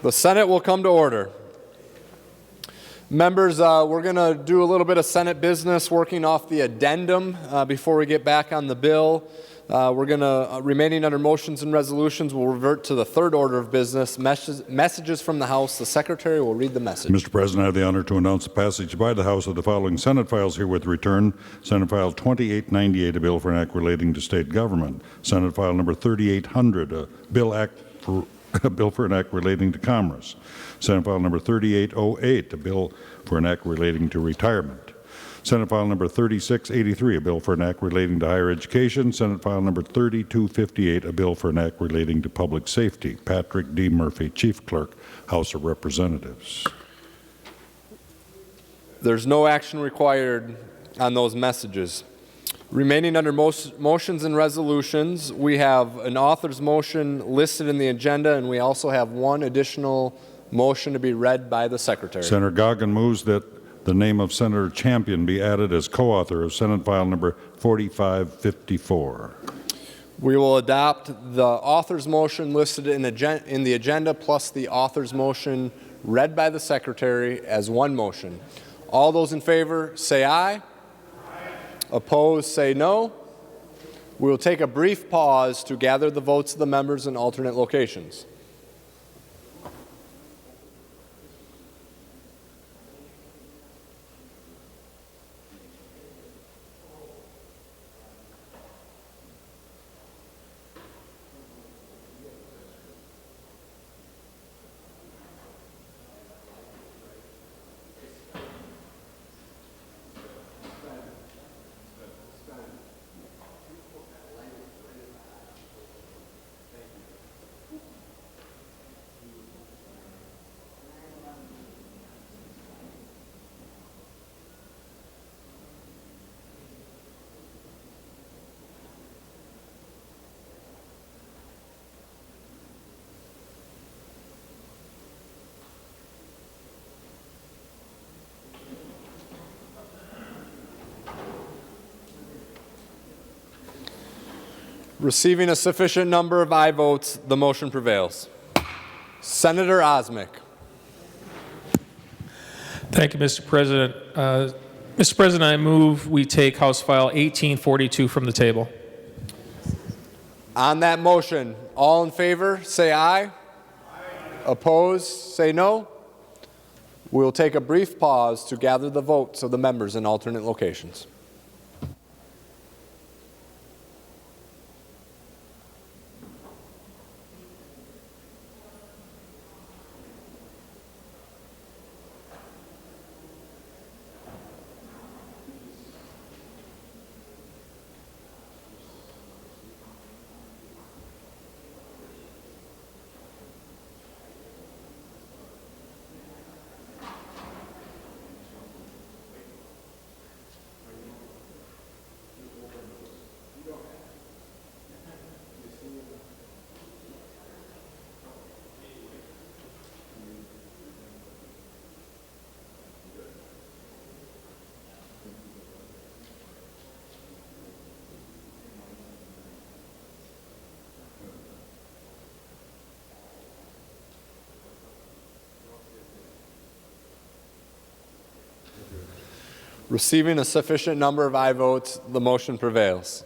The Senate will come to order. Members, we're going to do a little bit of Senate business working off the addendum before we get back on the bill. We're going to, remaining under motions and resolutions, we'll revert to the third order of business, messages from the House. The Secretary will read the message. Mr. President, I have the honor to announce the passage by the House of the following Senate files herewith returned. Senate File 2898, a bill for an act relating to state government. Senate File number 3800, a bill for an act relating to commerce. Senate File number 3808, a bill for an act relating to retirement. Senate File number 3683, a bill for an act relating to higher education. Senate File number 3258, a bill for an act relating to public safety. Patrick D. Murphy, Chief Clerk, House of Representatives. There's no action required on those messages. Remaining under motions and resolutions, we have an author's motion listed in the agenda, and we also have one additional motion to be read by the Secretary. Senator Goggin moves that the name of Senator Champion be added as co-author of Senate File number 4554. We will adopt the author's motion listed in the agenda plus the author's motion read by the Secretary as one motion. All those in favor say aye. Opposed, say no. We will take a brief pause to gather the votes of the members in alternate locations. Receiving a sufficient number of aye votes, the motion prevails. Senator Osmek. Thank you, Mr. President. Mr. President, I move we take House File 1842 from the table. On that motion, all in favor, say aye. Aye. Opposed, say no. We will take a brief pause to gather the votes of the members in alternate locations. Receiving a sufficient number of aye votes, the motion prevails.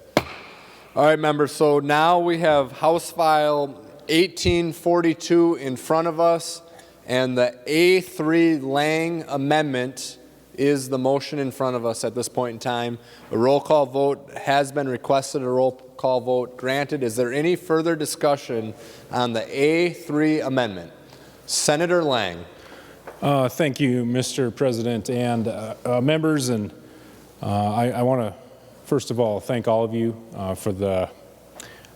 All right, members, so now we have House File 1842 in front of us, and the A3 Lang amendment is the motion in front of us at this point in time. A roll call vote has been requested, a roll call vote granted. Is there any further discussion on the A3 amendment? Senator Lang. Thank you, Mr. President and members. And I want to, first of all, thank all of you for the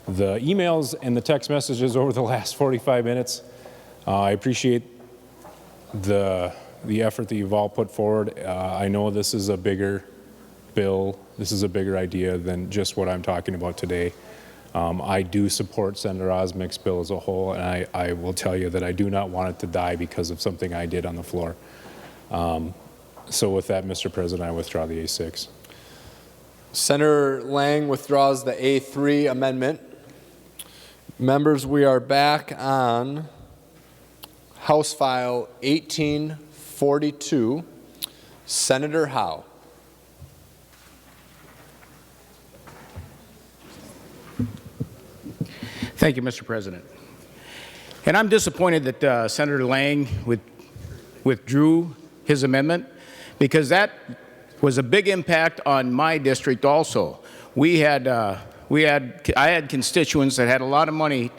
emails and the text messages over the last 45 minutes. I appreciate the effort that you've all put forward. I know this is a bigger bill. This is a bigger idea than just what I'm talking about today. I do support Senator Osmek's bill as a whole, and I will tell you that I do not want it to die because of something I did on the floor. So with that, Mr. President, I withdraw the A6. Senator Lang withdraws the A3 amendment. Members, we are back on House File 1842. Senator Howe. Thank you, Mr. President. And I'm disappointed that Senator Lang withdrew his amendment, because that was a big impact on my district also. I had constituents that had a lot of money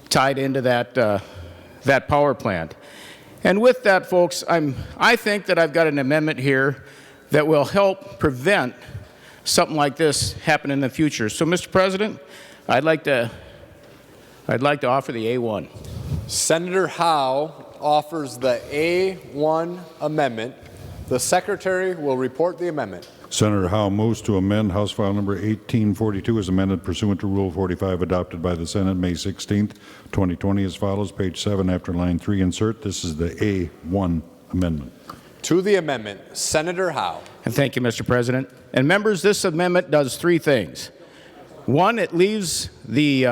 tied into that power plant. And with that, folks, I think that I've got an amendment here that will help prevent something like this happening in the future. So, Mr. President, I'd like to offer the A1. Senator Howe offers the A1 amendment. The Secretary will report the amendment. Senator Howe moves to amend House File Number 1842 as amended pursuant to Rule 45 adopted by the Senate May 16th, 2020 as follows. Page 7 after line 3 insert. This is the A1 amendment. To the amendment, Senator Howe. And thank you, Mr. President. And members, this amendment does three things. One, it leaves the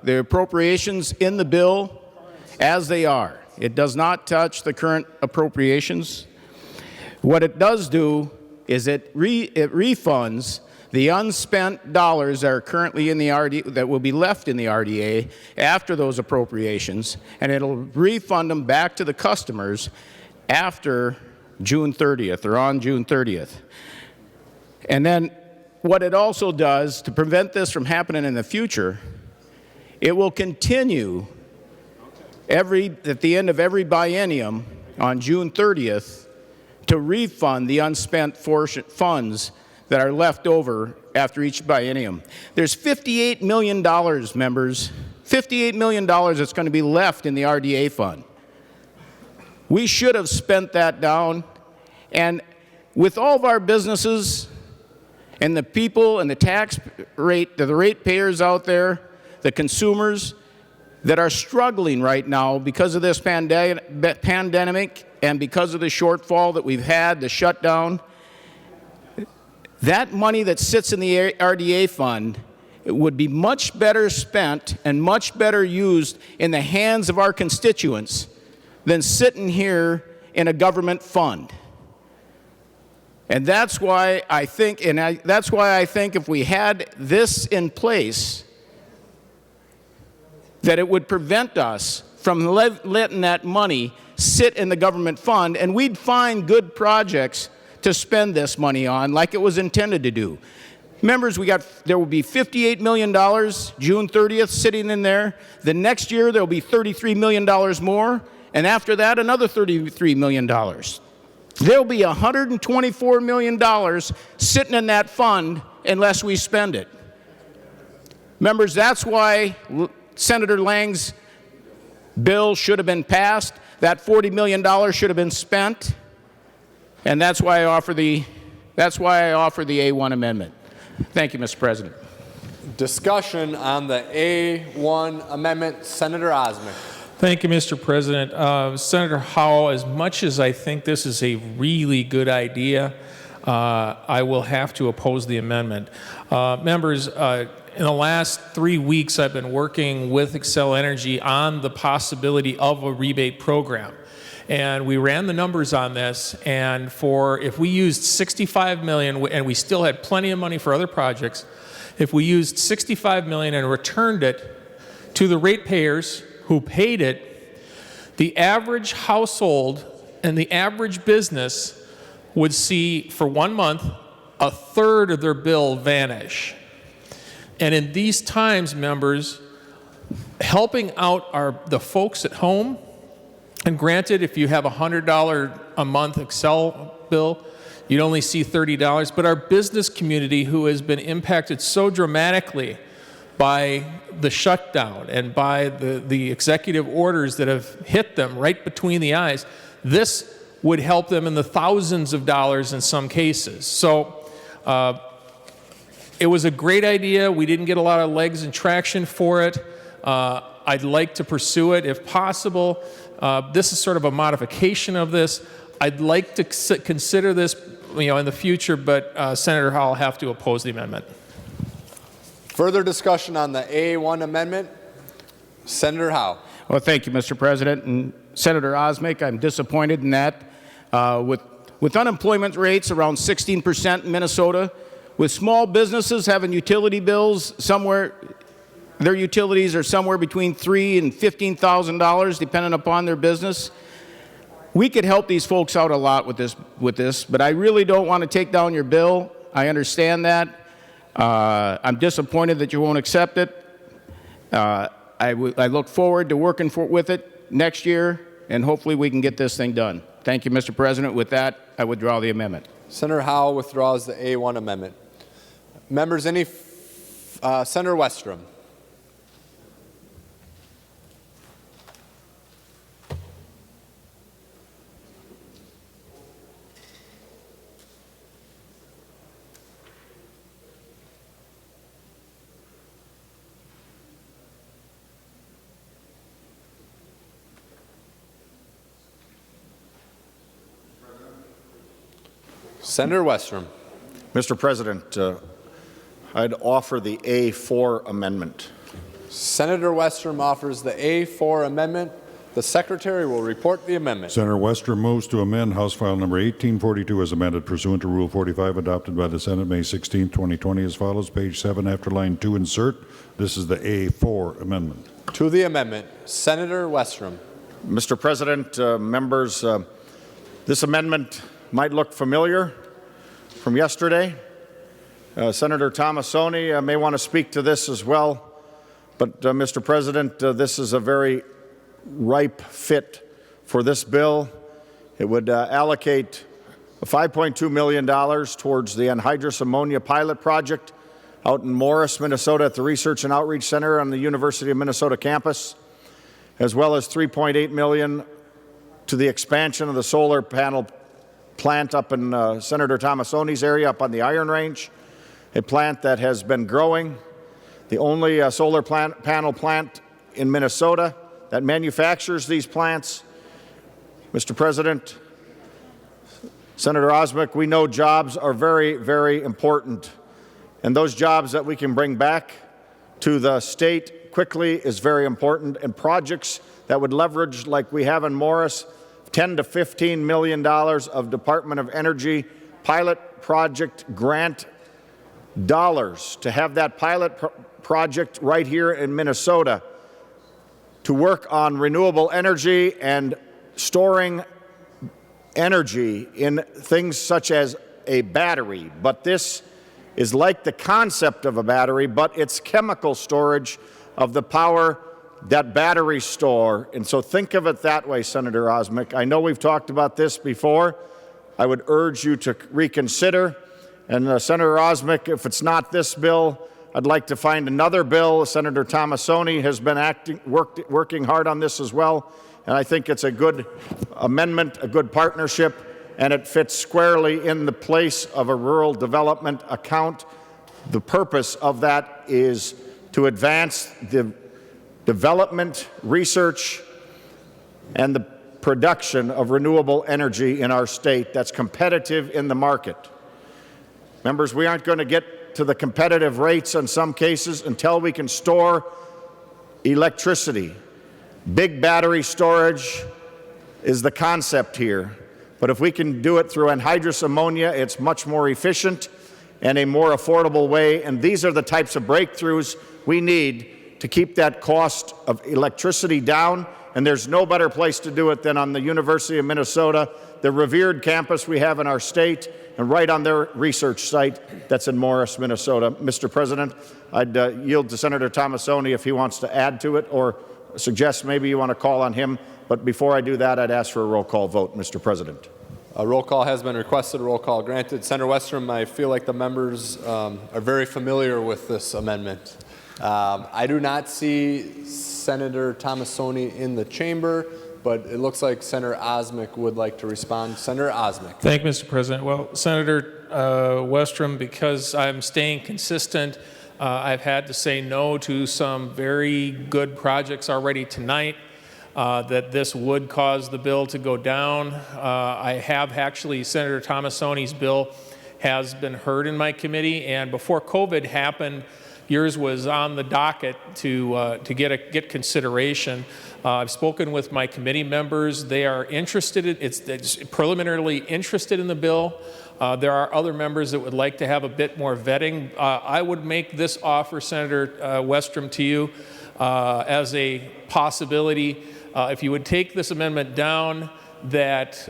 appropriations in the bill as they are. It does not touch the current appropriations. What it does do is it refunds the unspent dollars that are currently in the RDA, that will be left in the RDA after those appropriations, and it'll refund them back to the customers after June 30th or on June 30th. And then what it also does to prevent this from happening in the future, it will continue at the end of every biennium on June 30th to refund the unspent funds that are left over after each biennium. There's $58 million, members, $58 million that's going to be left in the RDA fund. We should have spent that down, and with all of our businesses and the people and the the ratepayers out there, the consumers that are struggling right now because of this pandemic and because of the shortfall that we've had, the shutdown, that money that sits in the RDA fund would be much better spent and much better used in the hands of our constituents than sitting here in a government fund. And that's why I think, if we had this in place, that it would prevent us from letting that money sit in the government fund, and we'd find good projects to spend this money on like it was intended to do. Members, there will be $58 million June 30th sitting in there. The next year there will be $33 million more, and after that another $33 million. There will be $124 million sitting in that fund unless we spend it. Members, that's why Senator Lang's bill should have been passed. That $40 million should have been spent, and that's why I offer the A1 amendment. Thank you, Mr. President. Discussion on the A1 amendment. Senator Osmek. Thank you, Mr. President. Senator Howe, as much as I think this is a really good idea, I will have to oppose the amendment. Members, in the last 3 weeks, I've been working with Xcel Energy on the possibility of a rebate program. And we ran the numbers on this, and if we used $65 million, and we still had plenty of money for other projects, if we used $65 million and returned it to the ratepayers who paid it, the average household and the average business would see, for 1 month, a third of their bill vanish. And in these times, members, helping out the folks at home, and granted, if you have a $100 a month Xcel bill, you'd only see $30, but our business community, who has been impacted so dramatically by the shutdown and by the executive orders that have hit them right between the eyes, this would help them in the thousands of dollars in some cases. So it was a great idea. We didn't get a lot of legs and traction for it. I'd like to pursue it if possible. This is sort of a modification of this. I'd like to consider this, in the future, but Senator Howe will have to oppose the amendment. Further discussion on the A1 amendment. Senator Howe. Well, thank you, Mr. President. And Senator Osmic. I'm disappointed in that. With unemployment rates around 16% in Minnesota, with small businesses having utility bills somewhere, their utilities are somewhere between $3,000 and $15,000 depending upon their business. We could help these folks out a lot with this, but I really don't want to take down your bill. I understand that. I'm disappointed that you won't accept it. I look forward to working with it next year, and hopefully we can get this thing done. Thank you, Mr. President. With that, I withdraw the amendment. Senator Howell withdraws the A1 amendment. Members, Senator Westrom. Senator Westrom. Mr. President, I'd offer the A4 amendment. Senator Westrom offers the A4 amendment. The Secretary will report the amendment. Senator Westrom moves to amend House File Number 1842 as amended pursuant to Rule 45 adopted by the Senate May 16, 2020 as follows. Page 7 after line 2 insert. This is the A4 amendment. To the amendment, Senator Westrom. Mr. President, members, this amendment might look familiar from yesterday. Senator Tomassoni may want to speak to this as well. But, Mr. President, this is a very ripe fit for this bill. It would allocate $5.2 million towards the anhydrous ammonia pilot project out in Morris, Minnesota at the Research and Outreach Center on the University of Minnesota campus, as well as $3.8 million to the expansion of the solar panel plant up in Senator Tomassoni's area up on the Iron Range, a plant that has been growing, the only solar panel plant in Minnesota that manufactures these plants. Mr. President, Senator Osmic, we know jobs are very, very important, and those jobs that we can bring back to the state quickly is very important, and projects that would leverage, like we have in Morris, $10 to $15 million of Department of Energy pilot project grant dollars to have that pilot project right here in Minnesota to work on renewable energy and storing energy in things such as a battery. But this is like the concept of a battery, but it's chemical storage of the power that batteries store. And so think of it that way, Senator Osmic. I know we've talked about this before. I would urge you to reconsider. And Senator Osmic, if it's not this bill, I'd like to find another bill. Senator Tomassoni has been working hard on this as well. And I think it's a good amendment, a good partnership, and it fits squarely in the place of a rural development account. The purpose of that is to advance the development, research, and the production of renewable energy in our state that's competitive in the market. Members, we aren't going to get to the competitive rates in some cases until we can store electricity. Big battery storage is the concept here. But if we can do it through anhydrous ammonia, it's much more efficient and a more affordable way. And these are the types of breakthroughs we need to keep that cost of electricity down, and there's no better place to do it than on the University of Minnesota, the revered campus we have in our state, and right on their research site that's in Morris, Minnesota. Mr. President, I'd yield to Senator Tomassoni if he wants to add to it or suggest maybe you want to call on him. But before I do that, I'd ask for a roll call vote, Mr. President. A roll call has been requested, a roll call granted. Senator Westrom, I feel like the members are very familiar with this amendment. I do not see Senator Tomassoni in the chamber, but it looks like Senator Osmic would like to respond. Senator Osmic. Thank you, Mr. President. Well, Senator Westrom, because I'm staying consistent, I've had to say no to some very good projects already tonight. That this would cause the bill to go down. I have actually, Senator Tomassoni's bill has been heard in my committee, and before COVID happened, yours was on the docket to get consideration. I've spoken with my committee members. They are interested it's preliminarily interested in the bill. There are other members that would like to have a bit more vetting. I would make this offer, Senator Westrom, to you as a possibility. If you would take this amendment down, that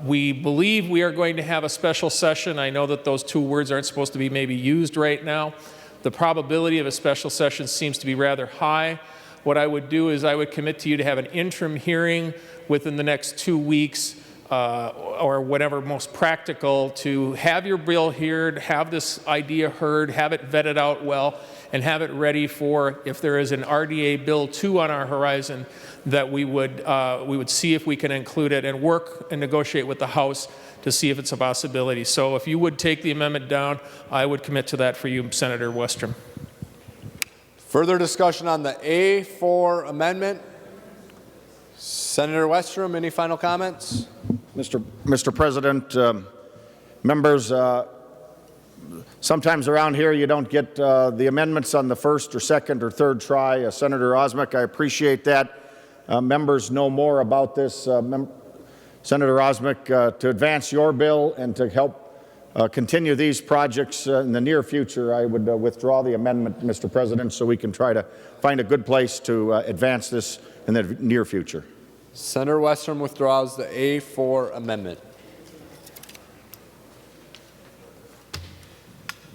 we believe we are going to have a special session. I know that those two words aren't supposed to be maybe used right now. The probability of a special session seems to be rather high. What I would do is I would commit to you to have an interim hearing within the next 2 weeks or whatever most practical, to have your bill heard, have this idea heard, have it vetted out well, and have it ready for, if there is an RDA Bill 2 on our horizon, that we would see if we can include it and work and negotiate with the House to see if it's a possibility. So if you would take the amendment down, I would commit to that for you, Senator Westrom. Further discussion on the A4 amendment? Senator Westrom, any final comments? Mr. President, members, sometimes around here you don't get the amendments on the first or second or third try. Senator Osmek, I appreciate that. Members know more about this. Senator Osmek, to advance your bill and to help continue these projects in the near future, I would withdraw the amendment, Mr. President, so we can try to find a good place to advance this in the near future. Senator Westrom withdraws the A4 amendment.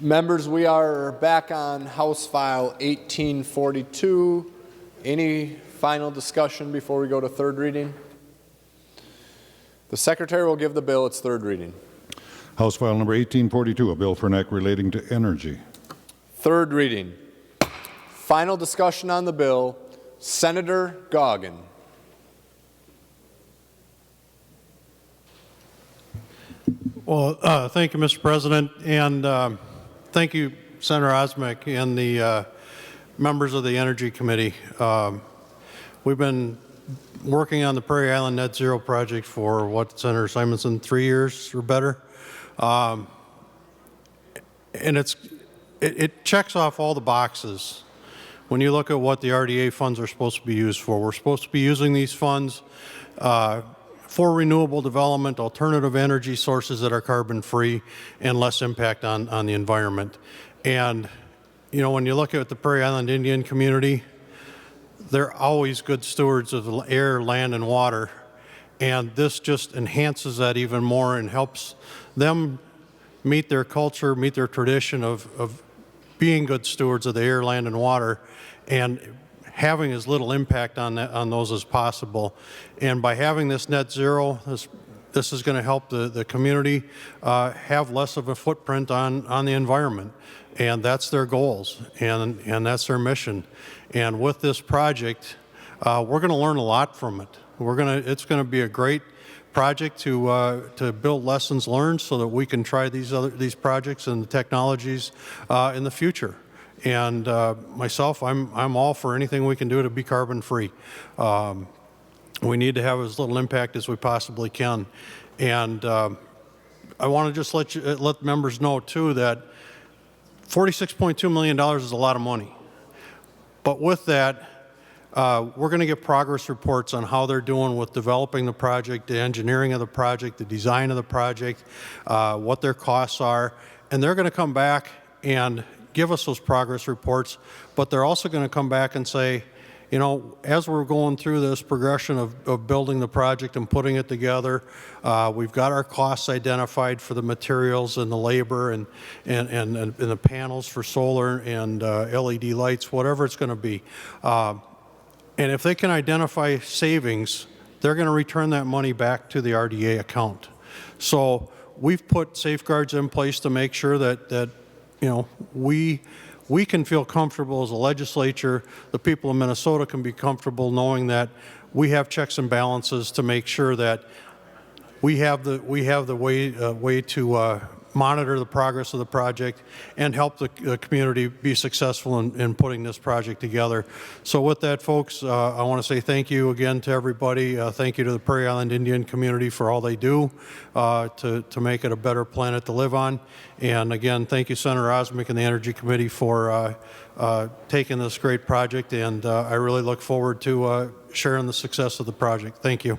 Members, we are back on House File 1842. Any final discussion before we go to third reading? The Secretary will give the bill its third reading. House File Number 1842, a bill for an act relating to energy. Third reading. Final discussion on the bill. Senator Goggin. Well, thank you, Mr. President, and thank you, Senator Osmek and the members of the Energy Committee. We've been working on the Prairie Island Net Zero project for, what, Senator Simonson, 3 years or better? And it checks off all the boxes. When you look at what the RDA funds are supposed to be used for, we're supposed to be using these funds for renewable development, alternative energy sources that are carbon-free and less impact on the environment. And, you know, when you look at the Prairie Island Indian community, they're always good stewards of the air, land, and water. And this just enhances that even more and helps them meet their culture, meet their tradition of being good stewards of the air, land, and water, and having as little impact on those as possible. And by having this net zero, this is going to help the community have less of a footprint on the environment. And that's their goals, and that's their mission. And with this project, we're going to learn a lot from it. It's going to be a great project to build lessons learned so that we can try these projects and the technologies in the future. And myself, I'm all for anything we can do to be carbon free. We need to have as little impact as we possibly can. And I want to just let members know too that $46.2 million is a lot of money. But with that, we're going to get progress reports on how they're doing with developing the project, the engineering of the project, the design of the project, what their costs are. And they're going to come back and give us those progress reports, but they're also going to come back and say, you know, as we're going through this progression of building the project and putting it together, we've got our costs identified for the materials and the labor and the panels for solar and LED lights, whatever it's going to be. And if they can identify savings, they're going to return that money back to the RDA account. So we've put safeguards in place to make sure that you know, we can feel comfortable as a legislature, the people of Minnesota can be comfortable knowing that we have checks and balances to make sure that we have the way to monitor the progress of the project, and help the community be successful in putting this project together. So with that, folks, I want to say thank you again to everybody. Thank you to the Prairie Island Indian community for all they do to make it a better planet to live on. And again, thank you, Senator Osmick and the Energy Committee for taking this great project, and I really look forward to sharing the success of the project. Thank you.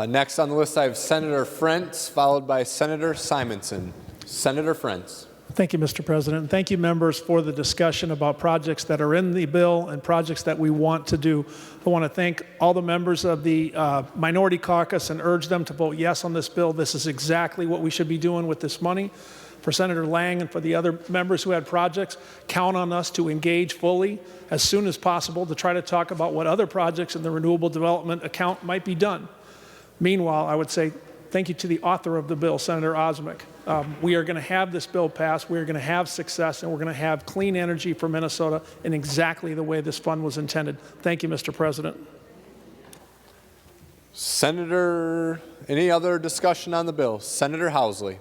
Next on the list, I have Senator Frentz, followed by Senator Simonson. Senator Frentz. Thank you, Mr. President. And thank you, members, for the discussion about projects that are in the bill and projects that we want to do. I want to thank all the members of the Minority Caucus and urge them to vote yes on this bill. This is exactly what we should be doing with this money. For Senator Lang and for the other members who had projects, count on us to engage fully as soon as possible to try to talk about what other projects in the renewable development account might be done. Meanwhile, I would say thank you to the author of the bill, Senator Osmick. We are going to have this bill passed, we are going to have success, and we're going to have clean energy for Minnesota in exactly the way this fund was intended. Thank you, Mr. President. Senator, any other discussion on the bill? Senator Housley.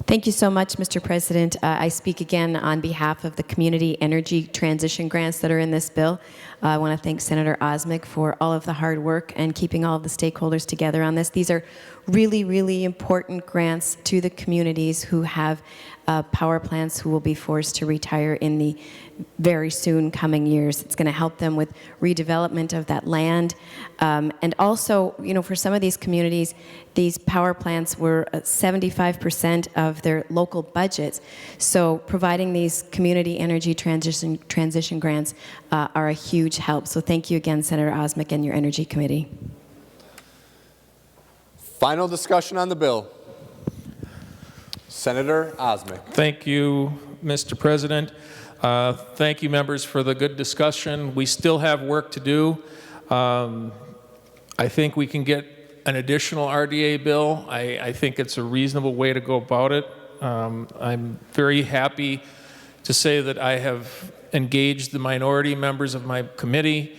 Thank you so much, Mr. President. I speak again on behalf of the community energy transition grants that are in this bill. I want to thank Senator Osmick for all of the hard work and keeping all of the stakeholders together on this. These are really, really important grants to the communities who have power plants who will be forced to retire in the very soon coming years. It's going to help them with redevelopment of that land. And also, you know, for some of these communities, these power plants were 75% of their local budgets. So providing these community energy transition grants are a huge help. So thank you again, Senator Osmick and your Energy Committee. Final discussion on the bill. Senator Osmick. Thank you, Mr. President. Thank you, members, for the good discussion. We still have work to do. I think we can get an additional RDA bill. I think it's a reasonable way to go about it. I'm very happy to say that I have engaged the minority members of my committee,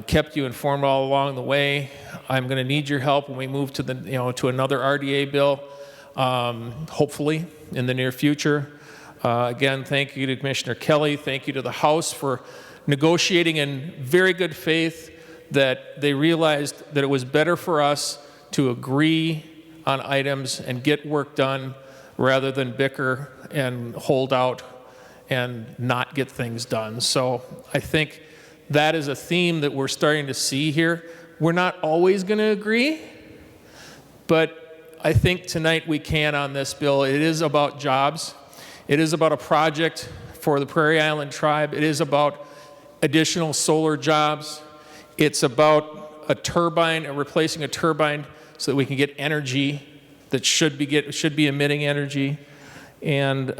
kept you informed all along the way. I'm going to need your help when we move to to another RDA bill, hopefully in the near future. Again, thank you to Commissioner Kelly. Thank you to the House for negotiating in very good faith that they realized that it was better for us to agree on items and get work done rather than bicker and hold out and not get things done. So I think that is a theme that we're starting to see here. We're not always going to agree, but I think tonight we can on this bill. It is about jobs. It is about a project for the Prairie Island Tribe. It is about additional solar jobs. It's about a turbine, replacing a turbine so that we can get energy that should be emitting energy. And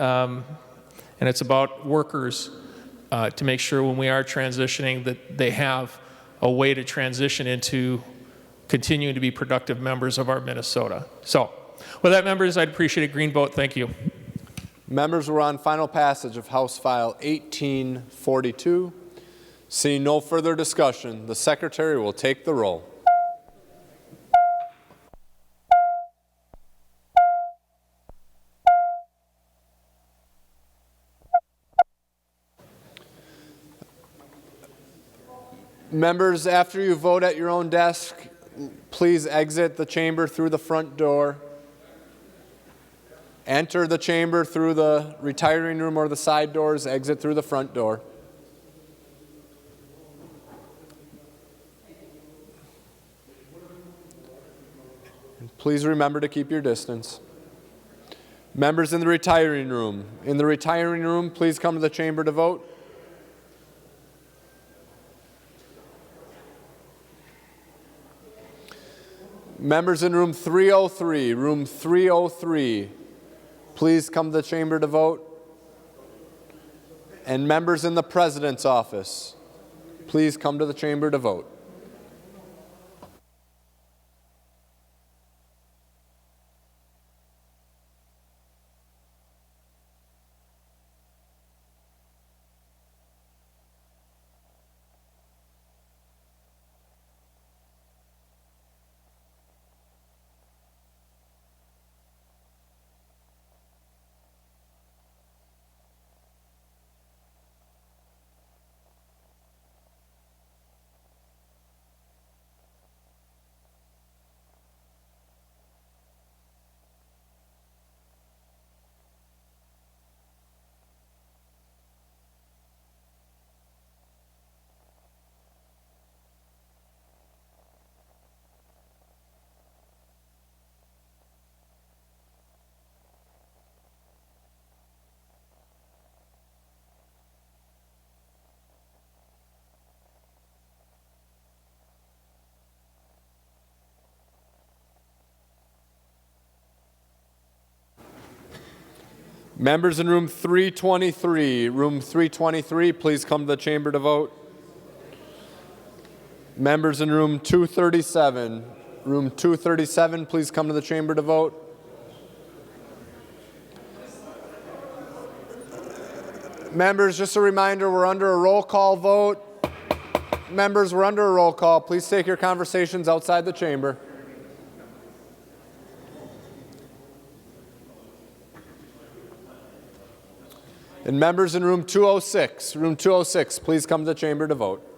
it's about workers to make sure when we are transitioning that they have a way to transition into continuing to be productive members of our Minnesota. So with that, members, I'd appreciate a green vote. Thank you. Members, we're on final passage of House File 1842. Seeing no further discussion, the Secretary will take the roll. Members, after you vote at your own desk, please exit the chamber through the front door. Enter the chamber through the retiring room or the side doors, exit through the front door. Please remember to keep your distance. Members in the retiring room, please come to the chamber to vote. Members in room 303, please come to the chamber to vote. And members in the President's office, please come to the chamber to vote. Members in room 323, please come to the chamber to vote. Members in room 237, please come to the chamber to vote. Members, just a reminder, we're under a roll call vote. Members, we're under a roll call. Please take your conversations outside the chamber. And members in room 206, please come to the chamber to vote.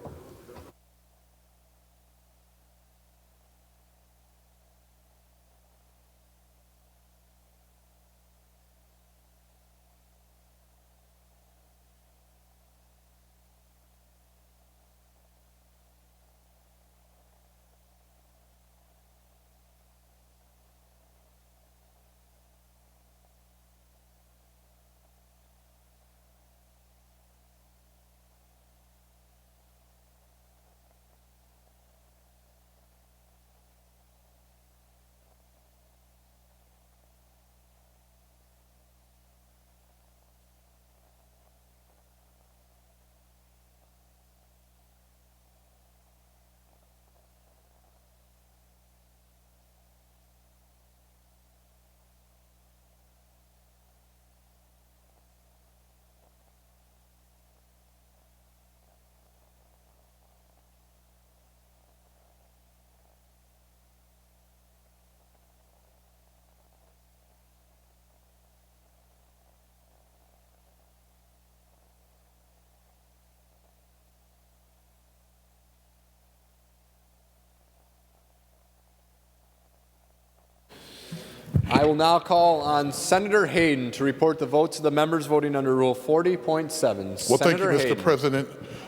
I will now call on Senator Hayden to report the votes of the members voting under Rule 40.7. Well, thank you, Mr. President.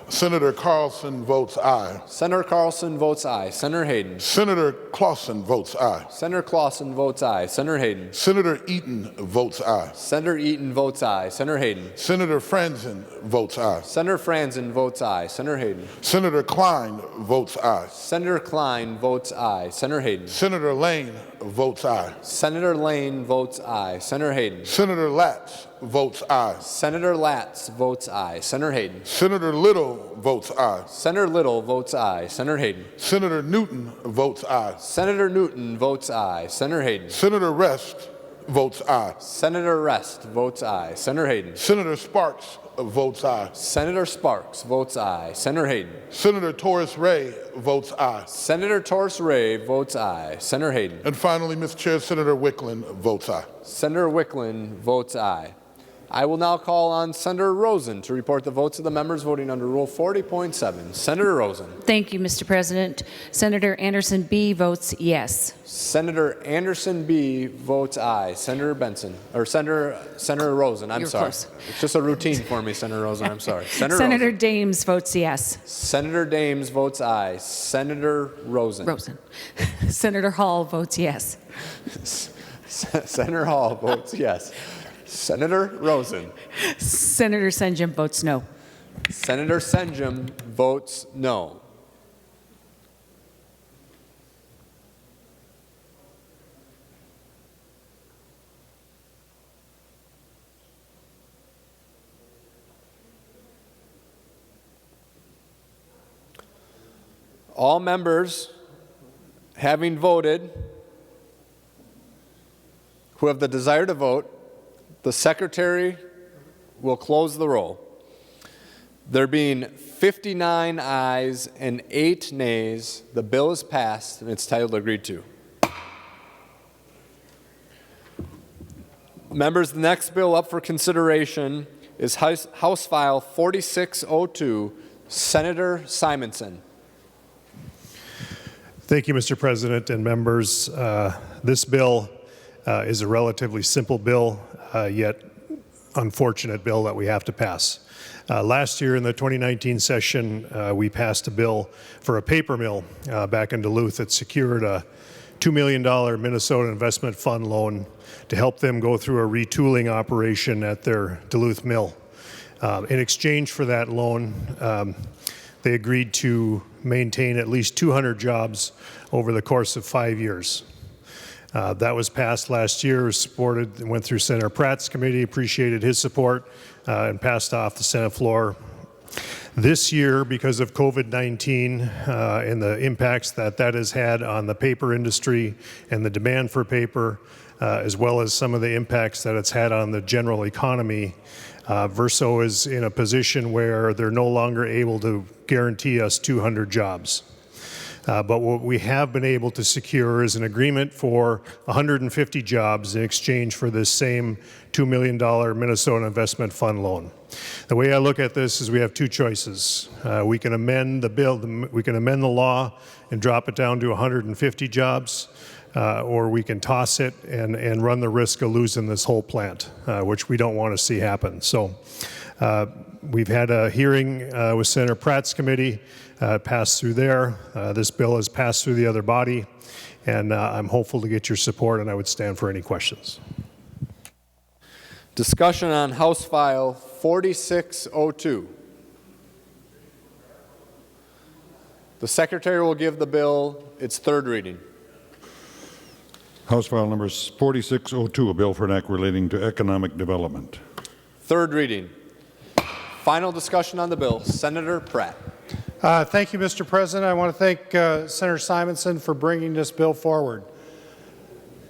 Senator Carlson votes aye. Senator Carlson votes aye. Senator Hayden. Senator Clausen votes aye. Senator Clausen votes aye. Senator Hayden. Senator Eaton votes aye. Senator Eaton votes aye. Senator Hayden. Senator Franzen votes aye. Senator Franzen votes aye. Senator Hayden. Senator Klein votes aye. Senator Klein votes aye. Senator Hayden. Senator Lane votes aye. Senator Lane votes aye. Senator Hayden. Senator Latz votes aye. Senator Latz votes aye. Senator Hayden. Senator Little votes aye. Senator Little votes aye. Senator Hayden. Senator Newton votes aye. Senator Newton votes aye. Senator Hayden. Senator Rest votes aye. Senator Rest votes aye. Senator Hayden. Senator Sparks votes aye. Senator Sparks votes aye. Senator Hayden. Senator Torres Ray votes aye. Senator Torres Ray votes aye. Senator Hayden. And finally, Mr. Chair, Senator Wicklund votes aye. Senator Wicklund votes aye. I will now call on Senator Rosen to report the votes of the members voting under Rule 40.7. Senator Rosen. Thank you, Mr. President. Senator Anderson B. votes yes. Senator Anderson B. votes aye. Senator Benson, or Senator Rosen, I'm You're sorry. close. It's just a routine for me, Senator Rosen, I'm sorry. Senator Rosen. Dames votes yes. Senator Dames votes aye. Senator Rosen. Senator Hall votes yes. Senator Hall votes yes. Senator Rosen. Senator Senjum votes no. Senator Senjum votes no. All members having voted who have the desire to vote, the Secretary will close the roll. There being 59 ayes and 8 nays, the bill is passed and it's titled agreed to. Members, the next bill up for consideration is House File 4602, Senator Simonson. Thank you, Mr. President and members. This bill is a relatively simple bill, yet unfortunate bill that we have to pass. Last year in the 2019 session, we passed a bill for a paper mill back in Duluth that secured a $2 million Minnesota Investment Fund loan to help them go through a retooling operation at their Duluth mill. In exchange for that loan, they agreed to maintain at least 200 jobs over the course of 5 years. That was passed last year, was supported, and went through Senator Pratt's committee, appreciated his support, and passed off the Senate floor. This year, because of COVID-19 and the impacts that has had on the paper industry and the demand for paper, as well as some of the impacts that it's had on the general economy, Verso is in a position where they're no longer able to guarantee us 200 jobs. But what we have been able to secure is an agreement for 150 jobs in exchange for this same $2 million Minnesota Investment Fund loan. The way I look at this is we have two choices. We can amend the bill, we can amend the law and drop it down to 150 jobs, or we can toss it and run the risk of losing this whole plant, which we don't want to see happen. So we've had a hearing with Senator Pratt's committee, passed through there. This bill has passed through the other body, and I'm hopeful to get your support, and I would stand for any questions. Discussion on House File 4602. The Secretary will give the bill its third reading. House File Number 4602, a bill for an act relating to economic development. Third reading. Final discussion on the bill. Senator Pratt. Thank you, Mr. President. I want to thank Senator Simonson for bringing this bill forward.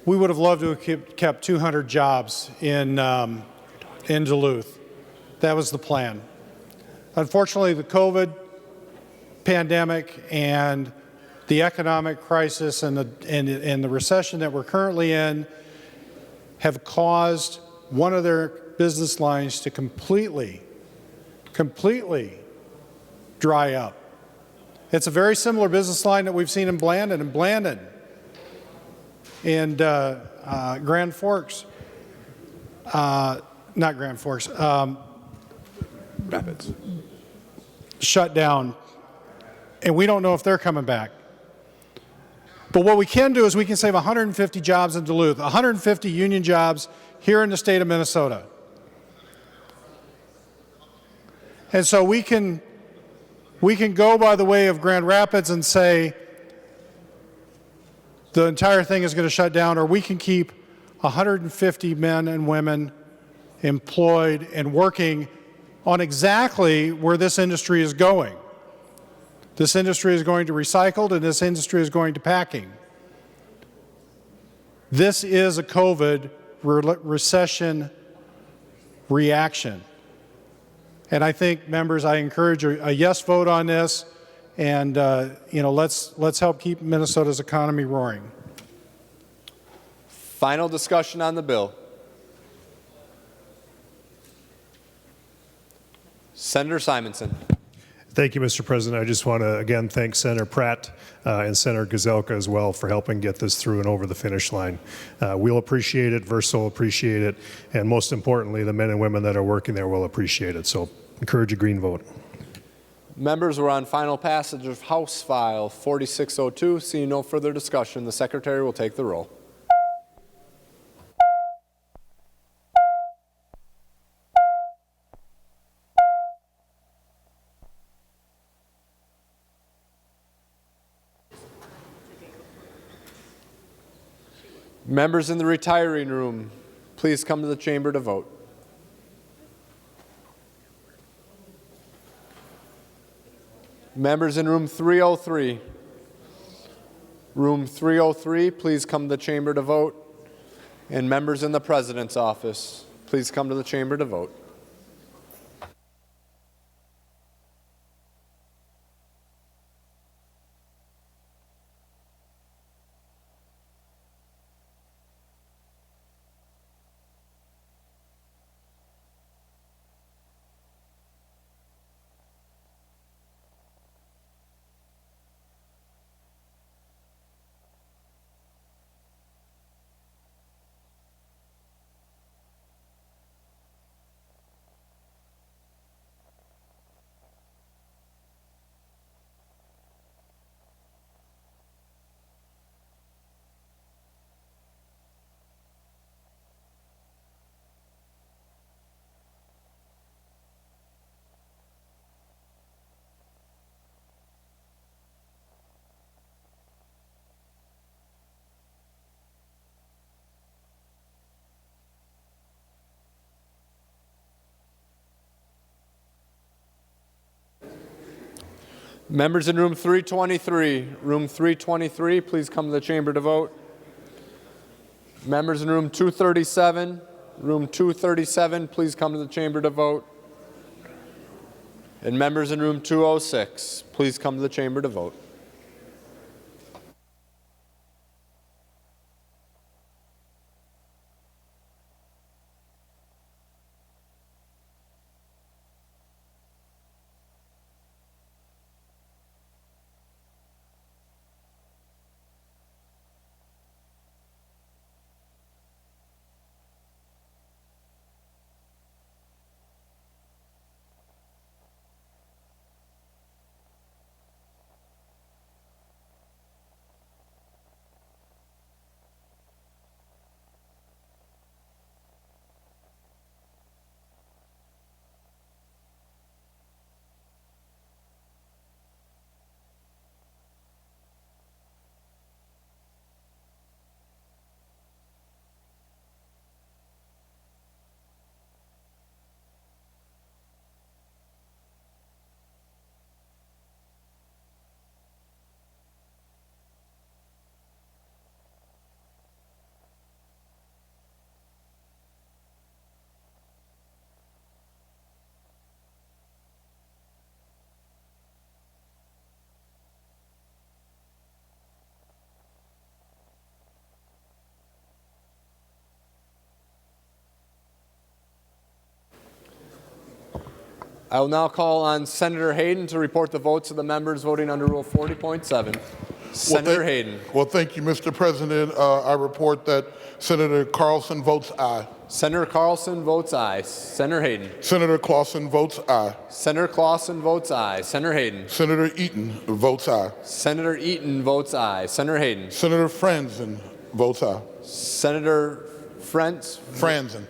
We would have loved to have kept 200 jobs in Duluth. That was the plan. Unfortunately, the COVID pandemic and the economic crisis and the recession that we're currently in have caused one of their business lines to completely dry up. It's a very similar business line that we've seen in Blandon and Grand Forks. Not Grand Forks. Rapids. Shut down, and we don't know if they're coming back. But what we can do is we can save 150 jobs in Duluth, 150 union jobs here in the state of Minnesota. And so we can go by the way of Grand Rapids and say the entire thing is going to shut down, or we can keep 150 men and women employed and working on exactly where this industry is going. This industry is going to recycled, and this industry is going to packing. This is a COVID recession reaction. And I think, members, I encourage a yes vote on this, and let's help keep Minnesota's economy roaring. Final discussion on the bill. Senator Simonson. Thank you, Mr. President. I just want to again thank Senator Pratt and Senator Gazelka as well for helping get this through and over the finish line. We'll appreciate it, Verso will appreciate it, and most importantly, the men and women that are working there will appreciate it. So encourage a green vote. Members, we're on final passage of House File 4602. Seeing no further discussion, the Secretary will take the roll. Members in the retiring room, please come to the chamber to vote. Members in room 303. Room 303, please come to the chamber to vote. And members in the President's office, please come to the chamber to vote. Members in room 323, please come to the chamber to vote. Members in room 237, please come to the chamber to vote. And members in room 206, please come to the chamber to vote. I will now call on Senator Hayden to report the votes of the members voting under Rule 40.7. Senator Hayden. Well, thank you, Mr. President. I report that Senator Carlson votes aye. Senator Carlson votes aye. Senator Hayden. Senator Clausen votes aye. Senator Clausen votes aye. Senator Hayden. Senator Eaton votes aye. Senator Eaton votes aye. Senator Hayden. Senator Franzen votes aye. Senator Franzen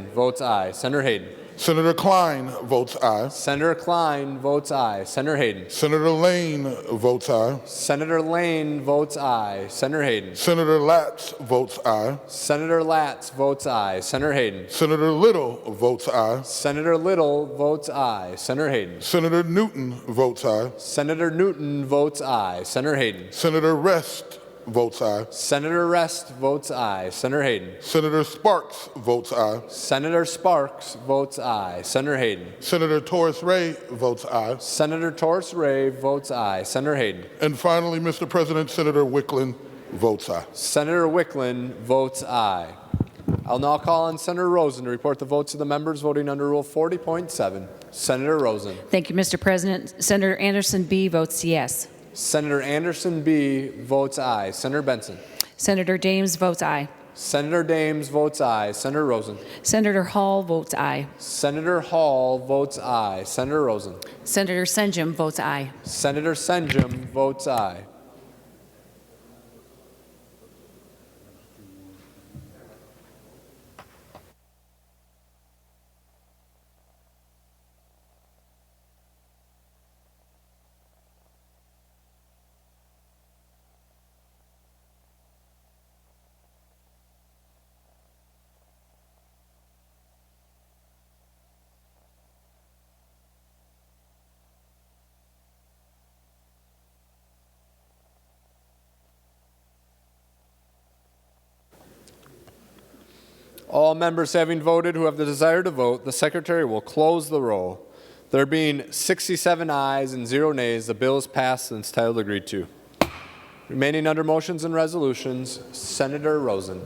votes aye. Senator Hayden. Senator Klein votes aye. Senator Klein votes aye. Senator Hayden. Senator Lane votes aye. Senator Lane votes aye. Senator Hayden. Senator Latz votes aye. Senator Latz votes aye. Senator Hayden. Senator Little votes aye. Senator Little votes aye. Senator Hayden. Senator Newton votes aye. Senator Newton votes aye. Senator Hayden. Senator Rest votes aye. Senator Rest votes aye. Senator Hayden. Senator Sparks votes aye. Senator Sparks votes aye. Senator Hayden. Senator Torres Ray votes aye. Senator Torres Ray votes aye. Senator Hayden. And finally, Mr. President, Senator Wicklund votes aye. Senator Wicklund votes aye. I'll now call on Senator Rosen to report the votes of the members voting under Rule 40.7. Senator Rosen. Thank you, Mr. President. Senator Anderson B. votes yes. Senator Anderson B. votes aye. Senator Benson. Senator Dames votes aye. Senator Dames votes aye. Senator Rosen. Senator Hall votes aye. Senator Hall votes aye. Senator Rosen. Senator Senjum votes aye. Senator Senjum votes aye. All members having voted who have the desire to vote, the Secretary will close the roll. There being 67 ayes and 0 nays, the bill is passed and its title agreed to. Remaining under motions and resolutions, Senator Rosen.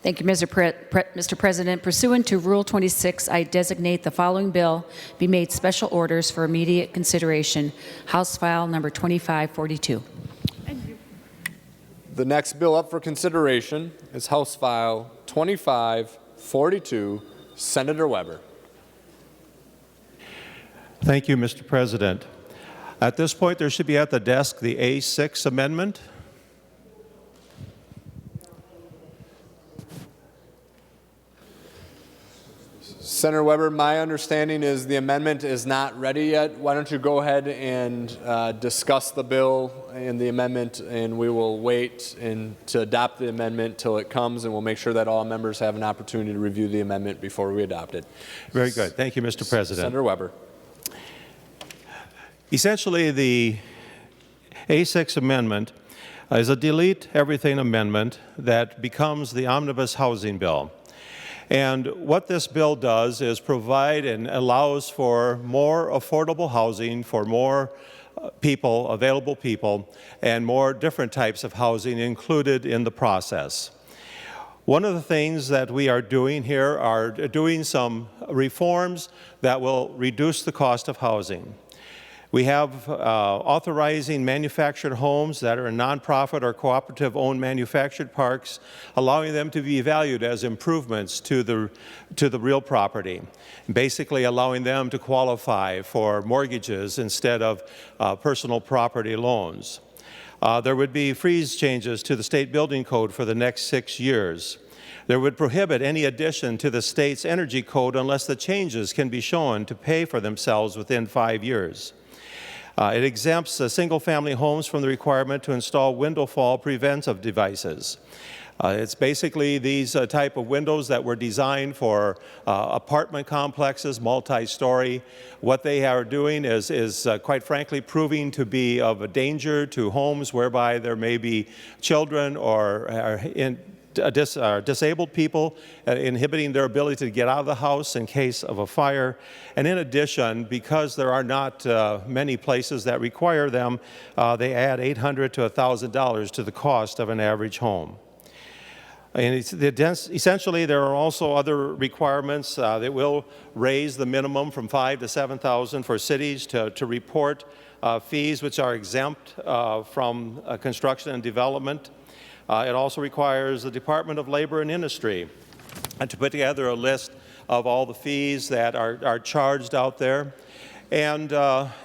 Thank you, Mr. President. Pursuant to Rule 26, I designate the following bill be made special orders for immediate consideration. House File Number 2542. The next bill up for consideration is House File 2542, Senator Weber. Thank you, Mr. President. At this point, there should be at the desk the A6 amendment. Senator Weber, my understanding is the amendment is not ready yet. Why don't you go ahead and discuss the bill and the amendment, and we will wait to adopt the amendment till it comes, and we'll make sure that all members have an opportunity to review the amendment before we adopt it. Very good. Thank you, Mr. President. Senator Weber. Essentially, the A6 amendment is a delete everything amendment that becomes the omnibus housing bill. And what this bill does is provide and allows for more affordable housing for more people, available people, and more different types of housing included in the process. One of the things that we are doing here are doing some reforms that will reduce the cost of housing. We have authorizing manufactured homes that are nonprofit or cooperative-owned manufactured parks, allowing them to be valued as improvements to the real property, basically allowing them to qualify for mortgages instead of personal property loans. There would be freeze changes to the state building code for the next 6 years. There would prohibit any addition to the state's energy code unless the changes can be shown to pay for themselves within 5 years. It exempts single-family homes from the requirement to install window fall preventive devices. It's basically these type of windows that were designed for apartment complexes, multi-story. What they are doing is quite frankly proving to be of a danger to homes whereby there may be children or disabled people, inhibiting their ability to get out of the house in case of a fire. And in addition, because there are not many places that require them, they add $800 to $1,000 to the cost of an average home. And essentially, there are also other requirements that will raise the minimum from $5,000 to $7,000 for cities to report fees which are exempt from construction and development. It also requires the Department of Labor and Industry to put together a list of all the fees that are charged out there. And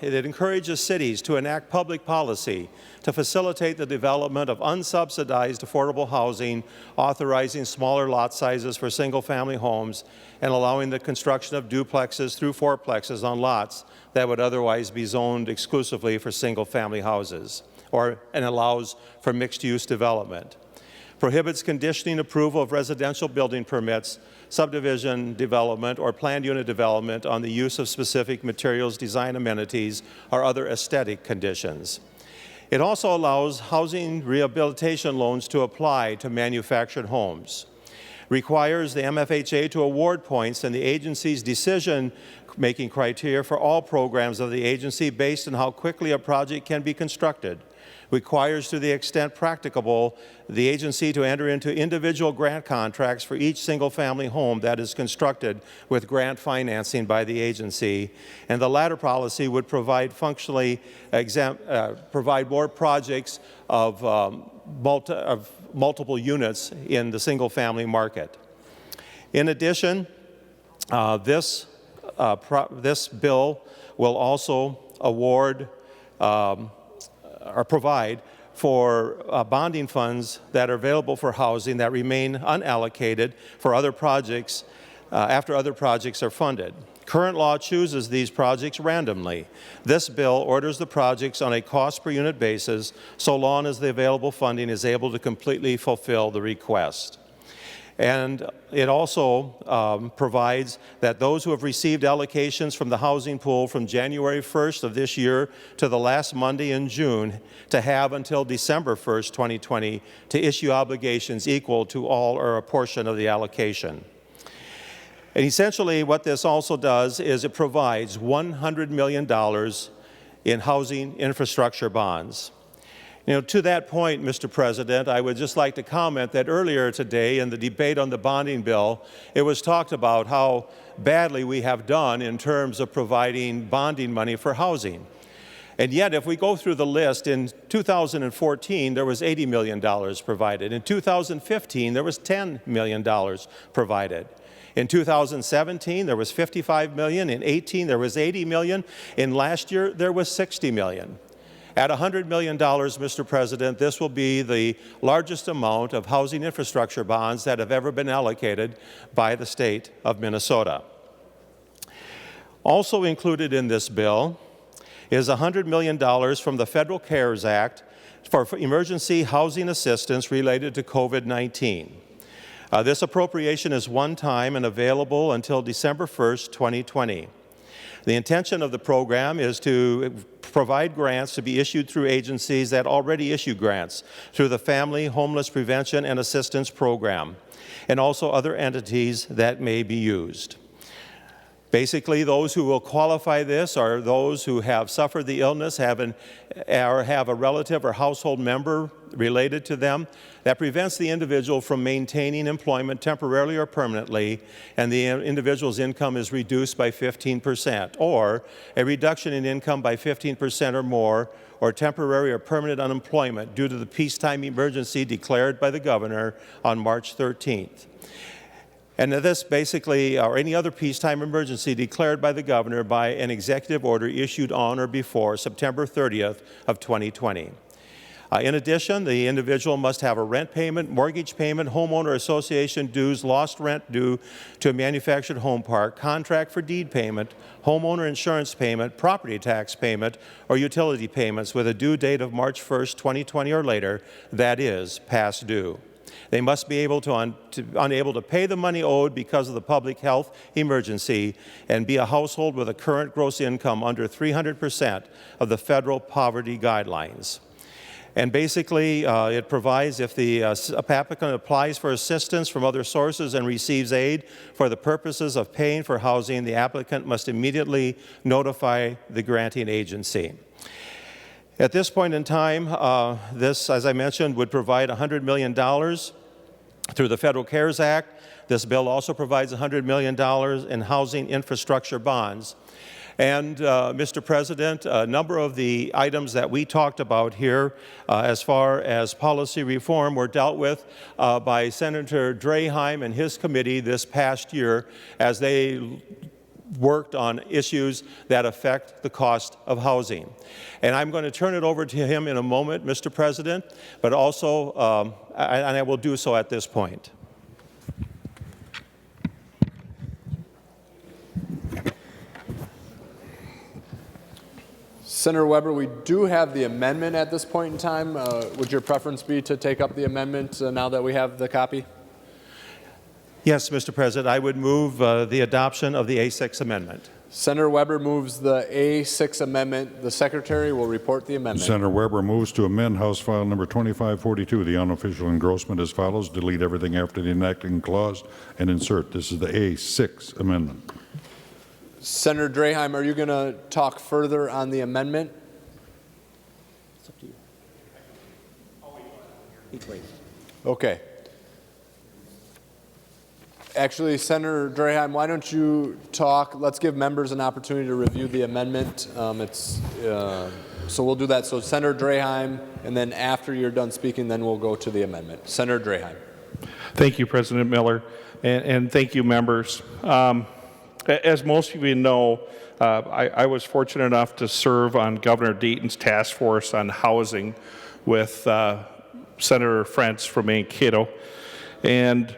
it encourages cities to enact public policy to facilitate the development of unsubsidized affordable housing, authorizing smaller lot sizes for single-family homes, and allowing the construction of duplexes through fourplexes on lots that would otherwise be zoned exclusively for single-family houses, and allows for mixed-use development. Prohibits conditioning approval of residential building permits, subdivision development, or planned unit development on the use of specific materials, design amenities, or other aesthetic conditions. It also allows housing rehabilitation loans to apply to manufactured homes. Requires the MFHA to award points in the agency's decision-making criteria for all programs of the agency based on how quickly a project can be constructed. Requires, to the extent practicable, the agency to enter into individual grant contracts for each single-family home that is constructed with grant financing by the agency. And the latter policy would provide provide more projects of multiple units in the single-family market. In addition, this bill will also award or provide for bonding funds that are available for housing that remain unallocated for other projects after other projects are funded. Current law chooses these projects randomly. This bill orders the projects on a cost per unit basis so long as the available funding is able to completely fulfill the request. And it also provides that those who have received allocations from the housing pool from January 1st of this year to the last Monday in June to have until December 1st, 2020 to issue obligations equal to all or a portion of the allocation. And essentially what this also does is it provides $100 million in housing infrastructure bonds. You know, to that point, Mr. President, I would just like to comment that earlier today in the debate on the bonding bill, it was talked about how badly we have done in terms of providing bonding money for housing. And yet, if we go through the list, in 2014, there was $80 million provided. In 2015, there was $10 million provided. In 2017, there was $55 million. In 2018, there was $80 million. In last year, there was $60 million. At $100 million, Mr. President, this will be the largest amount of housing infrastructure bonds that have ever been allocated by the state of Minnesota. Also included in this bill is $100 million from the Federal CARES Act for emergency housing assistance related to COVID-19. This appropriation is one-time and available until December 1st, 2020. The intention of the program is to provide grants to be issued through agencies that already issue grants through the Family Homeless Prevention and Assistance Program, and also other entities that may be used. Basically, those who will qualify this are those who have suffered the illness, or have a relative or household member related to them that prevents the individual from maintaining employment temporarily or permanently, and the individual's income is reduced by 15%, or a reduction in income by 15% or more, or temporary or permanent unemployment due to the peacetime emergency declared by the governor on March 13th. And this basically, or any other peacetime emergency declared by the governor by an executive order issued on or before September 30th of 2020. In addition, the individual must have a rent payment, mortgage payment, homeowner association dues, lost rent due to a manufactured home park, contract for deed payment, homeowner insurance payment, property tax payment, or utility payments with a due date of March 1st, 2020 or later, that is, past due. They must be unable to pay the money owed because of the public health emergency and be a household with a current gross income under 300% of the federal poverty guidelines. And basically, it provides if the applicant applies for assistance from other sources and receives aid for the purposes of paying for housing, the applicant must immediately notify the granting agency. At this point in time, this, as I mentioned, would provide $100 million through the Federal CARES Act. This bill also provides $100 million in housing infrastructure bonds. And, Mr. President, a number of the items that we talked about here as far as policy reform were dealt with by Senator Draheim and his committee this past year as they worked on issues that affect the cost of housing. And I'm going to turn it over to him in a moment, Mr. President, but also, and I will do so at this point. Senator Weber, we do have the amendment at this point in time. Would your preference be to take up the amendment now that we have the copy? Yes, Mr. President, I would move the adoption of the A6 amendment. Senator Weber moves the A6 amendment. The Secretary will report the amendment. Senator Weber moves to amend House File Number 2542, the unofficial engrossment as follows. Delete everything after the enacting clause and insert. This is the A6 amendment. Senator Draheim, are you going to talk further on the amendment? It's up to you. Okay. Actually, Senator Draheim, why don't you talk? Let's give members an opportunity to review the amendment. So we'll do that. So Senator Draheim, and then after you're done speaking, then we'll go to the amendment. Senator Draheim. Thank you, President Miller, and thank you, members. As most of you know, I was fortunate enough to serve on Governor Dayton's task force on housing with Senator Frentz from Mankato. And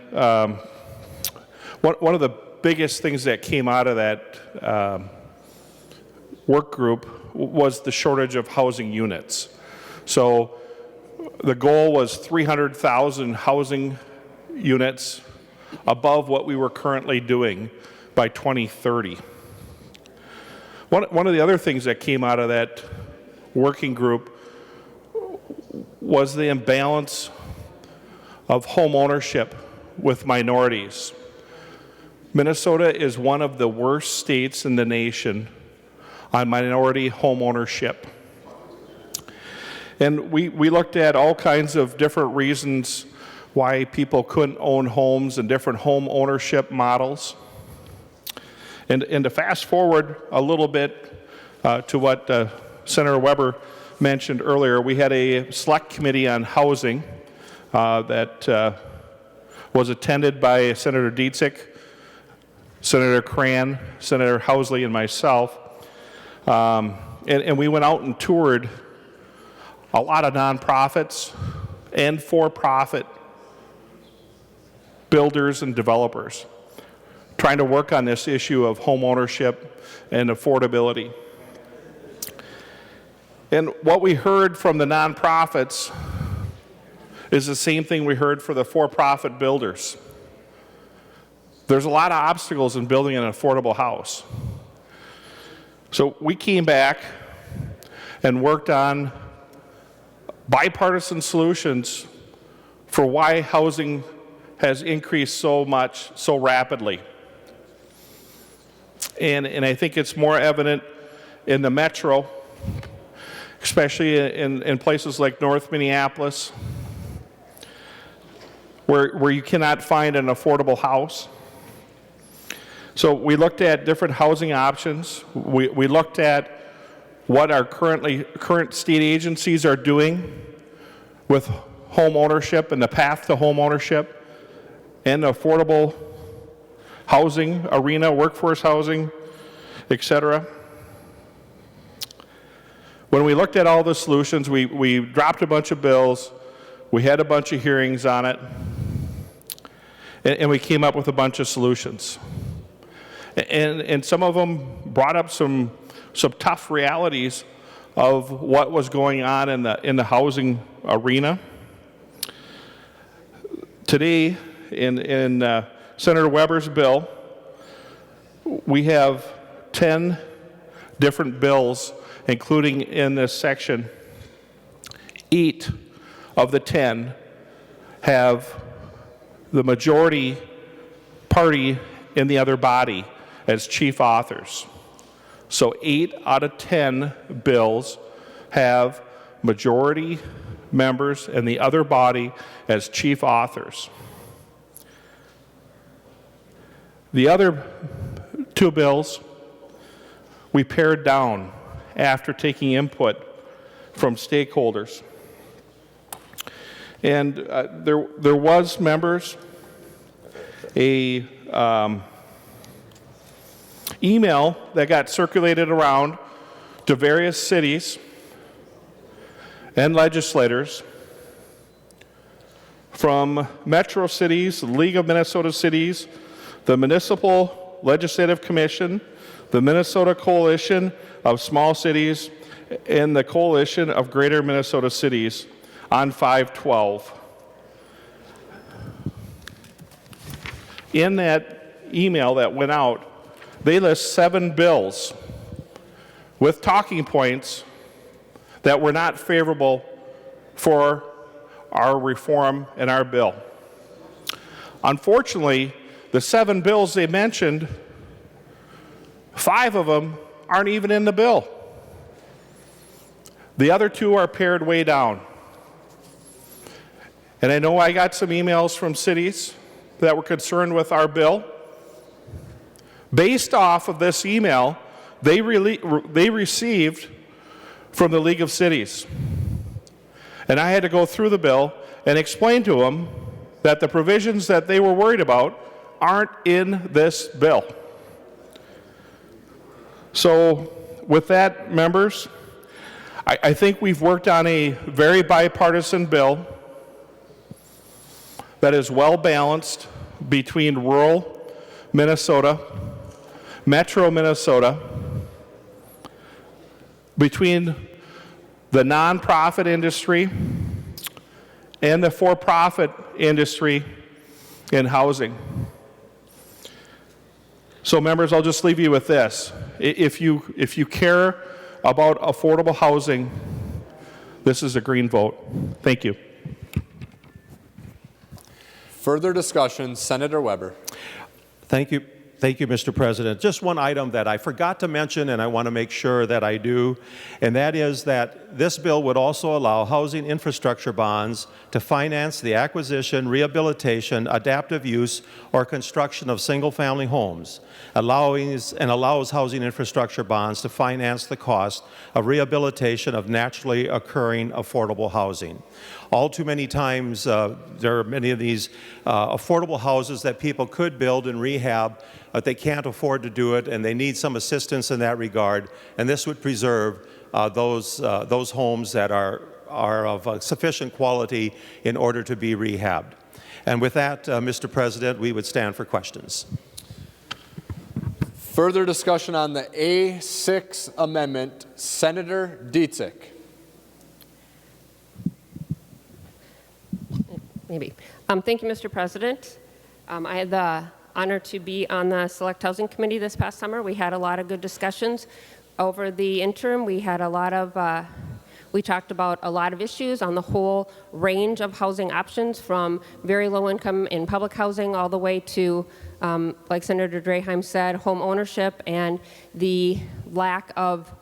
one of the biggest things that came out of that work group was the shortage of housing units. So the goal was 300,000 housing units above what we were currently doing by 2030. One of the other things that came out of that working group was the imbalance of home ownership with minorities. Minnesota is one of the worst states in the nation on minority home ownership. And we looked at all kinds of different reasons why people couldn't own homes and different home ownership models. And to fast forward a little bit to what Senator Weber mentioned earlier, we had a select committee on housing that was attended by Senator Dietzick, Senator Cran, Senator Housley, and myself. And we went out and toured a lot of nonprofits and for-profit builders and developers, trying to work on this issue of home ownership and affordability. And what we heard from the nonprofits is the same thing we heard for the for-profit builders. There's a lot of obstacles in building an affordable house. So we came back and worked on bipartisan solutions for why housing has increased so much, so rapidly. And I think it's more evident in the metro, especially in places like North Minneapolis, where you cannot find an affordable house. So we looked at different housing options. We looked at what our current state agencies are doing with home ownership and the path to home ownership and the affordable housing arena, workforce housing, etc. When we looked at all the solutions, we dropped a bunch of bills, we had a bunch of hearings on it, and we came up with a bunch of solutions. And some of them brought up some tough realities of what was going on in the housing arena. Today, in Senator Weber's bill, we have 10 different bills, including in this section. 8 of the 10 have the majority party in the other body as chief authors. So 8 out of 10 bills have majority members in the other body as chief authors. The other 2 bills we pared down after taking input from stakeholders. And there was, members, a email that got circulated around to various cities and legislators from Metro Cities, League of Minnesota Cities, the Municipal Legislative Commission, the Minnesota Coalition of Small Cities, and the Coalition of Greater Minnesota Cities on 5/12. In that email that went out, they list 7 bills with talking points that were not favorable for our reform and our bill. Unfortunately, the 7 bills they mentioned, 5 of them aren't even in the bill. The other 2 are pared way down. And I know I got some emails from cities that were concerned with our bill. Based off of this email, they received from the League of Cities. And I had to go through the bill and explain to them that the provisions that they were worried about aren't in this bill. So with that, members, I think we've worked on a very bipartisan bill that is well balanced between rural Minnesota, metro Minnesota, between the nonprofit industry and the for-profit industry in housing. So members, I'll just leave you with this. If you care about affordable housing, this is a green vote. Thank you. Further discussion, Senator Weber. Thank you. Thank you, Mr. President. Just one item that I forgot to mention, and I want to make sure that I do, and that is that this bill would also allow housing infrastructure bonds to finance the acquisition, rehabilitation, adaptive use, or construction of single-family homes, allows housing infrastructure bonds to finance the cost of rehabilitation of naturally occurring affordable housing. All too many times, there are many of these affordable houses that people could build and rehab, but they can't afford to do it, and they need some assistance in that regard. And this would preserve those homes that are of sufficient quality in order to be rehabbed. And with that, Mr. President, we would stand for questions. Further discussion on the A6 amendment, Senator Dietzick. Maybe. Thank you, Mr. President. I had the honor to be on the Select Housing Committee this past summer. We had a lot of good discussions. Over the interim, we had a lot of, we talked about a lot of issues on the whole range of housing options, from very low income in public housing all the way to, like Senator Draheim said, home ownership and the lack of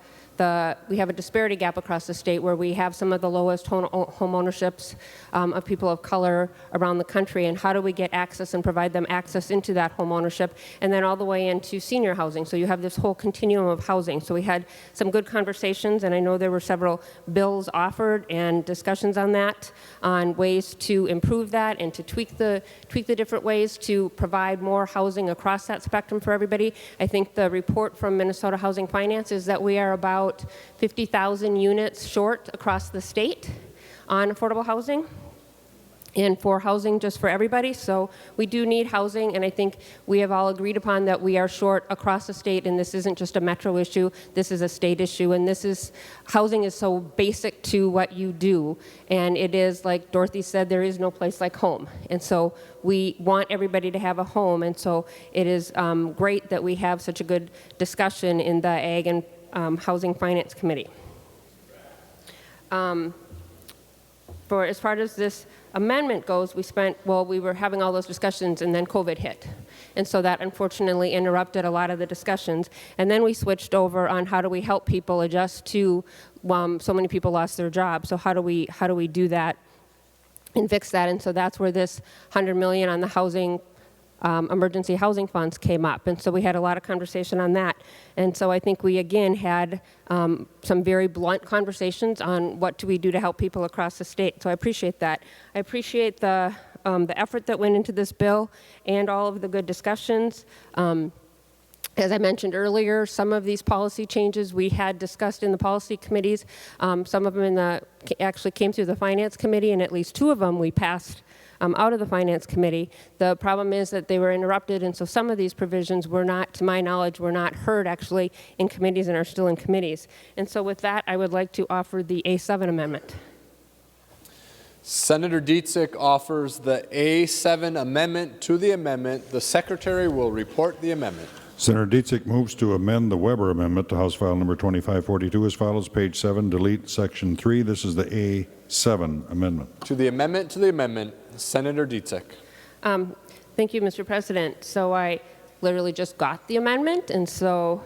we have a disparity gap across the state where we have some of the lowest home ownerships of people of color around the country, and how do we get access and provide them access into that home ownership, and then all the way into senior housing. So you have this whole continuum of housing. So we had some good conversations, and I know there were several bills offered and discussions on that, on ways to improve that and to tweak the different ways to provide more housing across that spectrum for everybody. I think the report from Minnesota Housing Finance is that we are about 50,000 units short across the state on affordable housing and for housing just for everybody. So we do need housing, and I think we have all agreed upon that we are short across the state, and this isn't just a metro issue, this is a state issue, and housing is so basic to what you do, and it is, like Dorothy said, there is no place like home, and so we want everybody to have a home, and so it is great that we have such a good discussion in the Ag and Housing Finance Committee. For as far as this amendment goes, we were having all those discussions and then COVID hit. And so that unfortunately interrupted a lot of the discussions. And then we switched over on how do we help people adjust to, so many people lost their jobs. So how do we do that and fix that? And so that's where this $100 million on the housing emergency housing funds came up, and so we had a lot of conversation on that. And so I think we again had some very blunt conversations on what do we do to help people across the state. So I appreciate that. I appreciate the effort that went into this bill and all of the good discussions. As I mentioned earlier, some of these policy changes we had discussed in the policy committees. Some of them actually came through the Finance Committee, and at least 2 of them we passed out of the Finance Committee. The problem is that they were interrupted, and so some of these provisions were not, to my knowledge, were not heard actually in committees and are still in committees. And so with that, I would like to offer the A7 amendment. Senator Dietzick offers the A7 amendment to the amendment. The Secretary will report the amendment. Senator Dietzick moves to amend the Weber amendment to House File Number 2542 as follows. Page 7, delete Section 3. This is the A7 amendment. To the amendment, Senator Dietzick. Thank you, Mr. President. So I literally just got the amendment, and so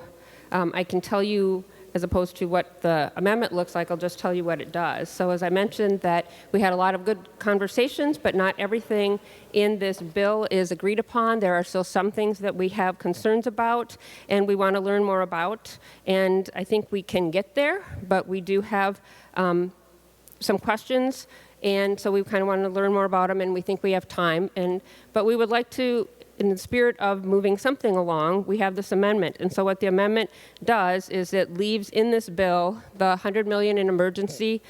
I can tell you, as opposed to what the amendment looks like, I'll just tell you what it does. So as I mentioned, that we had a lot of good conversations, but not everything in this bill is agreed upon. There are still some things that we have concerns about and we want to learn more about, and I think we can get there, but we do have some questions, and so we kind of want to learn more about them, and we think we have time. But we would like to, in the spirit of moving something along, we have this amendment. And so what the amendment does is it leaves in this bill the $100 million in emergency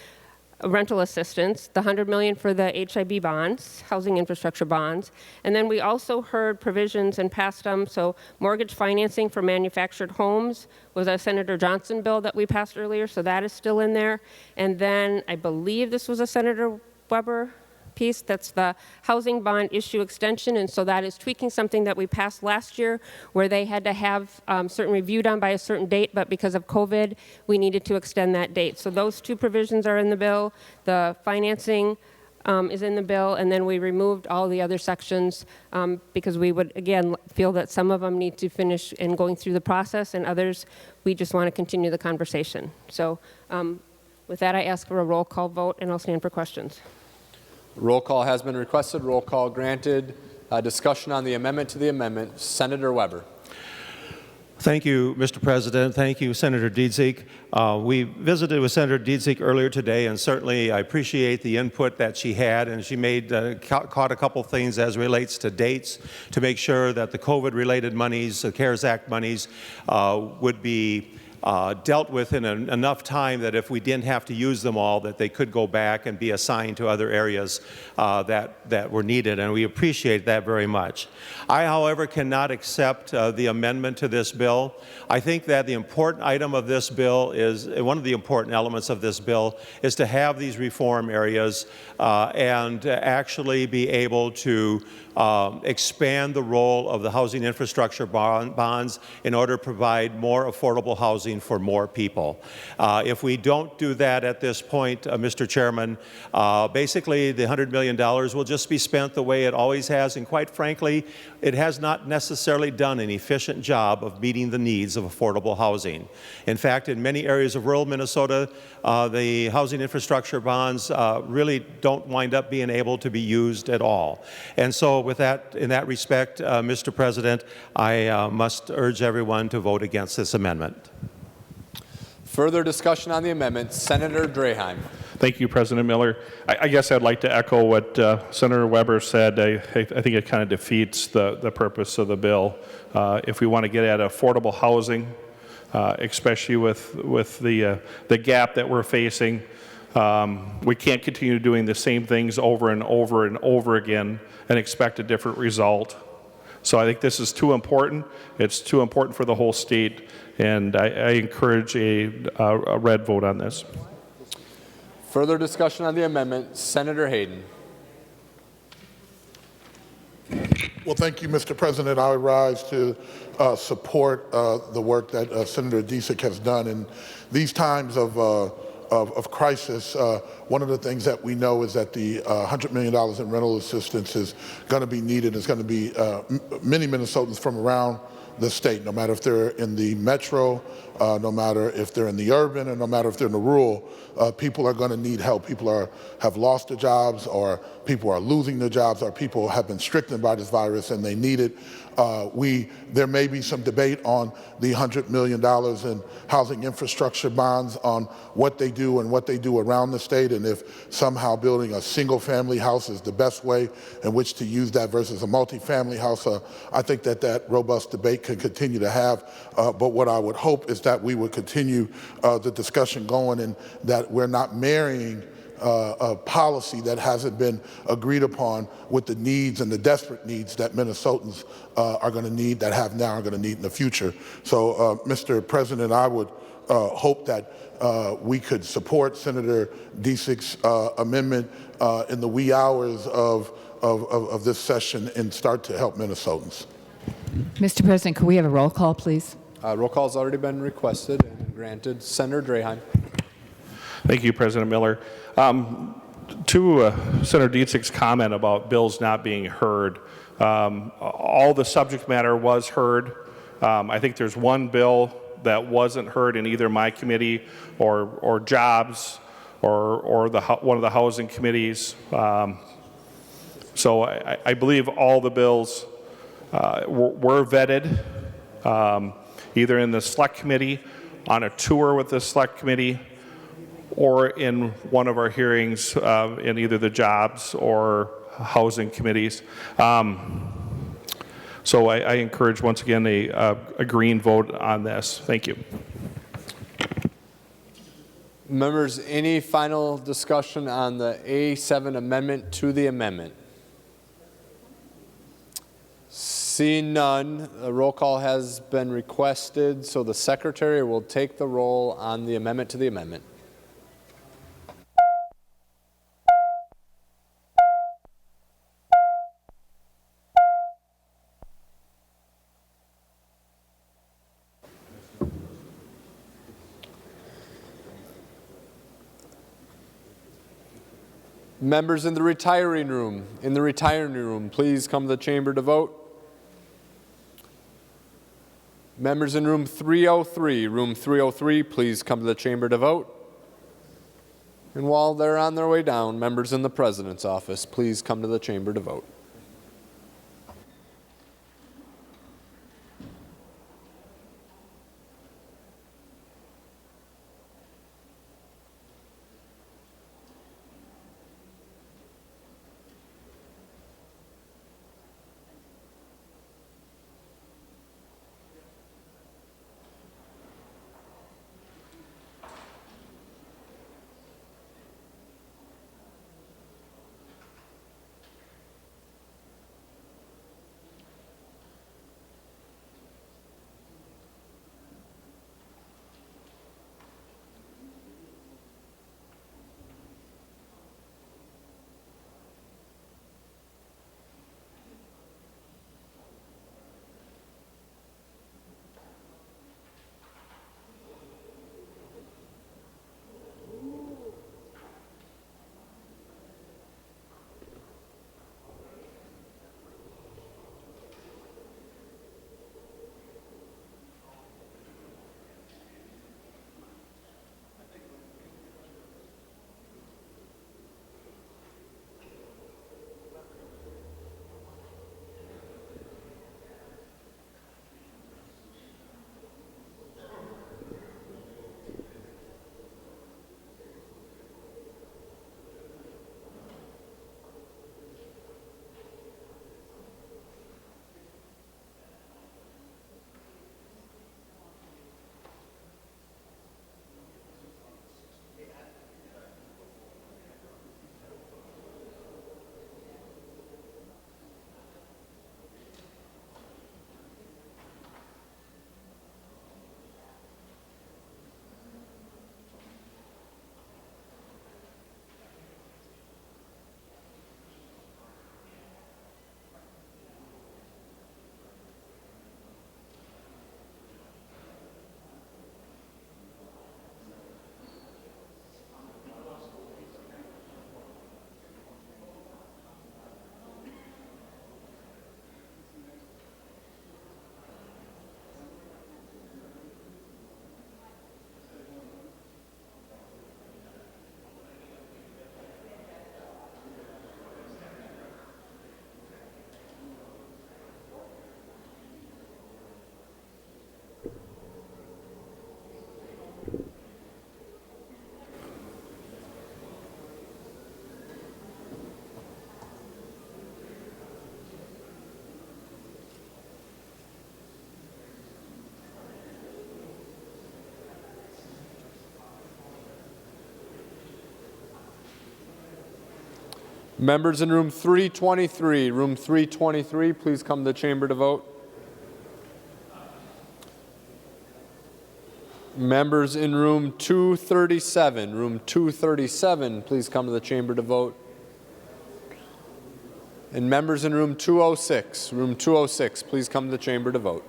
rental assistance, the $100 million for the HIB bonds, housing infrastructure bonds, and then we also heard provisions and passed them. So mortgage financing for manufactured homes was a Senator Johnson bill that we passed earlier, so that is still in there. And then I believe this was a Senator Weber piece, that's the housing bond issue extension, and so that is tweaking something that we passed last year where they had to have certain review done by a certain date, but because of COVID, we needed to extend that date. So those 2 provisions are in the bill. The financing is in the bill, and then we removed all the other sections because we would, again, feel that some of them need to finish in going through the process, and others, we just want to continue the conversation. So with that, I ask for a roll call vote, and I'll stand for questions. Roll call has been requested. Roll call granted. Discussion on the amendment to the amendment. Senator Weber. Thank you, Mr. President. Thank you, Senator Dietzick. We visited with Senator Dietzick earlier today, and certainly I appreciate the input that she had, and she caught a couple things as relates to dates to make sure that the COVID-related monies, the CARES Act monies, would be dealt with in enough time that if we didn't have to use them all, that they could go back and be assigned to other areas that were needed, and we appreciate that very much. I, however, cannot accept the amendment to this bill. I think that the important item of this bill is, one of the important elements of this bill is to have these reform areas and actually be able to expand the role of the housing infrastructure bonds in order to provide more affordable housing housing for more people. If we don't do that at this point, Mr. Chairman, basically the $100 million will just be spent the way it always has, and quite frankly, it has not necessarily done an efficient job of meeting the needs of affordable housing. In fact, in many areas of rural Minnesota, the housing infrastructure bonds really don't wind up being able to be used at all. And so with that, in that respect, Mr. President, I must urge everyone to vote against this amendment. Further discussion on the amendment, Senator Draheim. Thank you, President Miller. I guess I'd like to echo what Senator Weber said. I think it kind of defeats the purpose of the bill. If we want to get at affordable housing, especially with the gap that we're facing, we can't continue doing the same things over and over and over again and expect a different result. So I think this is too important. It's too important for the whole state, and I encourage a red vote on this. Further discussion on the amendment, Senator Hayden. Well, thank you, Mr. President. I rise to support the work that Senator Dziedzic has done in these times of crisis. One of the things that we know is that the $100 million in rental assistance is going to be needed. It's going to be many Minnesotans from around the state, no matter if they're in the metro, no matter if they're in the urban, and no matter if they're in the rural, people are going to need help. People have lost their jobs, or people are losing their jobs, or people have been stricken by this virus and they need it. There may be some debate on the $100 million in housing infrastructure bonds, on what they do and what they do around the state, and if somehow building a single-family house is the best way in which to use that versus a multi-family house. I think that robust debate can continue to have, but what I would hope is that we would continue the discussion going, and that we're not marrying a policy that hasn't been agreed upon with the needs and the desperate needs that Minnesotans are going to need, that have now, are going to need in the future. So, Mr. President, I would hope that we could support Senator Dziedzic's amendment in the wee hours of this session and start to help Minnesotans. Mr. President, could we have a roll call, please? Roll call has already been requested and granted. Senator Draheim. Thank you, President Miller. To Senator Dziedzic's comment about bills not being heard, all the subject matter was heard. I think there's one bill that wasn't heard in either my committee or Jobs or one of the housing committees. So I believe all the bills were vetted, either in the Select Committee, on a tour with the Select Committee, or in one of our hearings in either the Jobs or Housing committees. So I encourage, once again, a green vote on this. Thank you. Members, any final discussion on the A7 amendment to the amendment? Seeing none, a roll call has been requested, so the Secretary will take the roll on the amendment to the amendment. Members in the retiring room, please come to the chamber to vote. Members in room 303, please come to the chamber to vote. And while they're on their way down, members in the President's office, please come to the chamber to vote. Members in room 323, please come to the chamber to vote. Members in room 237, please come to the chamber to vote. And members in room 206, please come to the chamber to vote.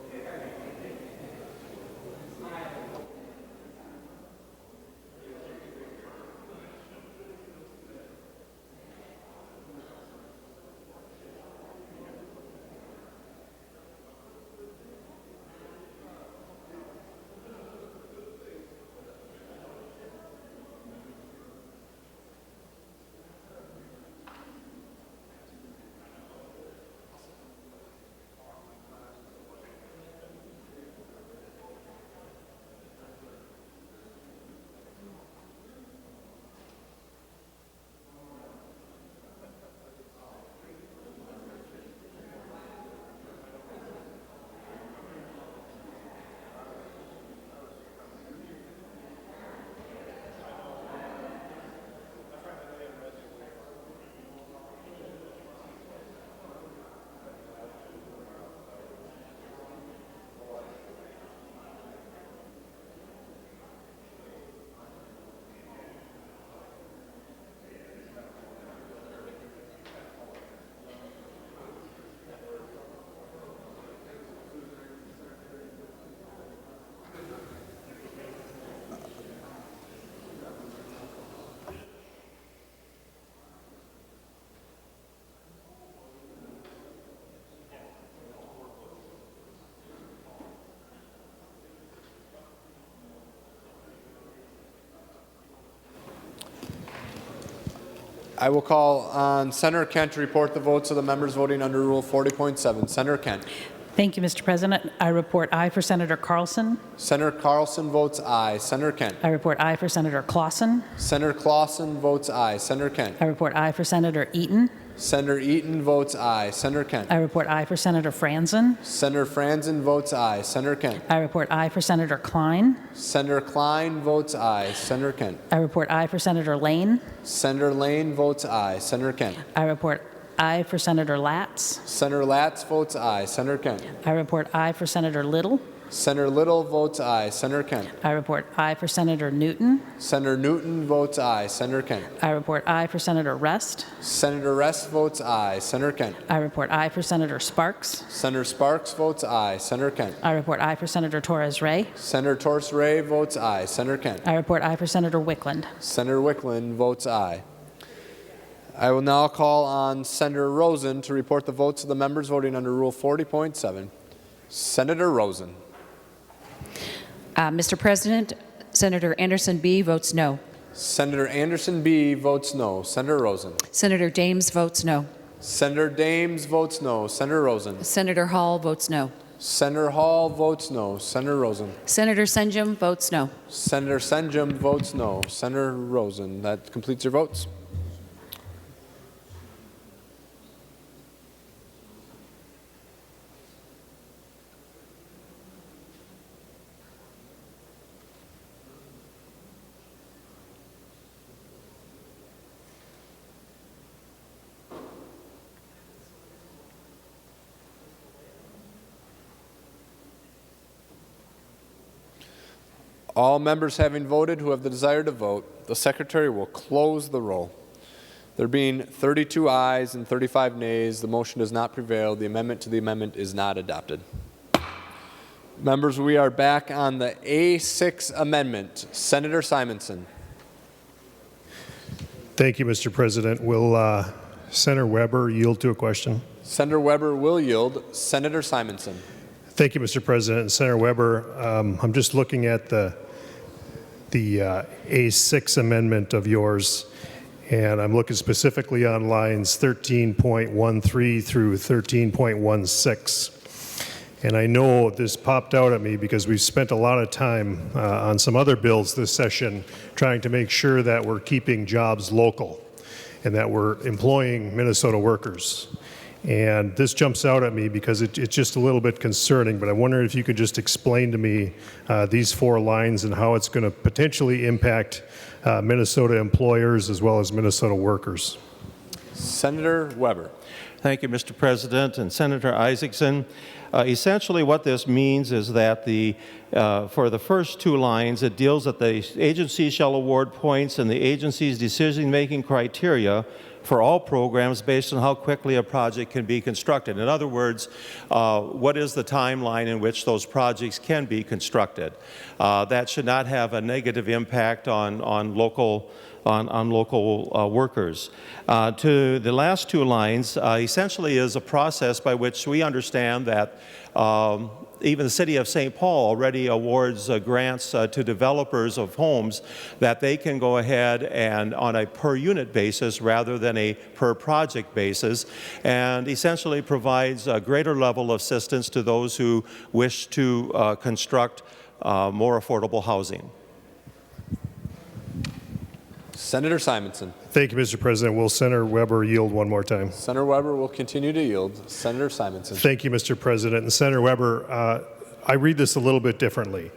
I will call on Senator Kent to report the votes of the members voting under Rule 40.7. Senator Kent. Thank you, Mr. President. I report aye for Senator Carlson. Senator Carlson votes aye. Senator Kent. I report aye for Senator Clausen. Senator Clausen votes aye. Senator Kent. I report aye for Senator Eaton. Senator Eaton votes aye. Senator Kent. I report aye for Senator Franzen. Senator Franzen votes aye. Senator Kent. I report aye for Senator Klein. Senator Klein votes aye. Senator Kent. I report aye for Senator Lane. Senator Lane votes aye. Senator Kent. I report aye for Senator Latz. Senator Latz votes aye. Senator Kent. I report aye for Senator Little. Senator Little votes aye. Senator Kent. I report aye for Senator Newton. Senator Newton votes aye. Senator Kent. I report aye for Senator Rest. Senator Rest votes aye. Senator Kent. I report aye for Senator Sparks. Senator Sparks votes aye. Senator Kent. I report aye for Senator Torres Ray. Senator Torres Ray votes aye. Senator Kent. I report aye for Senator Wickland. Senator Wickland votes aye. I will now call on Senator Rosen to report the votes of the members voting under Rule 40.7. Senator Rosen. Mr. President, Senator Anderson B. votes no. Senator Anderson B. votes no. Senator Rosen. Senator Dames votes no. Senator Dames votes no. Senator Rosen. Senator Hall votes no. Senator Hall votes no. Senator Rosen. Senator Senjum votes no. Senator Senjum votes no. Senator Rosen. That completes your votes. All members having voted who have the desire to vote, the Secretary will close the roll. There being 32 ayes and 35 nays, the motion does not prevail. The amendment to the amendment is not adopted. Members, we are back on the A6 amendment. Senator Simonson. Thank you, Mr. President. Will Senator Weber yield to a question? Senator Weber will yield. Senator Simonson. Thank you, Mr. President. And Senator Weber, I'm just looking at the A6 amendment of yours, and I'm looking specifically on lines 13.13 through 13.16. And I know this popped out at me because we've spent a lot of time on some other bills this session trying to make sure that we're keeping jobs local and that we're employing Minnesota workers. And this jumps out at me because it's just a little bit concerning, but I wonder if you could just explain to me these four lines and how it's going to potentially impact Minnesota employers as well as Minnesota workers. Senator Weber. Thank you, Mr. President. And Senator Isaacson, essentially what this means is that for the first two lines, it deals that the agency shall award points and the agency's decision-making criteria for all programs based on how quickly a project can be constructed. In other words, what is the timeline in which those projects can be constructed? That should not have a negative impact on local workers. To the last two lines, essentially is a process by which we understand that even the City of St. Paul already awards grants to developers of homes that they can go ahead and on a per unit basis rather than a per project basis, and essentially provides a greater level of assistance to those who wish to construct more affordable housing. Senator Simonson. Thank you, Mr. President. Will Senator Weber yield one more time? Senator Weber will continue to yield. Senator Simonson. Thank you, Mr. President. And Senator Weber, I read this a little bit differently.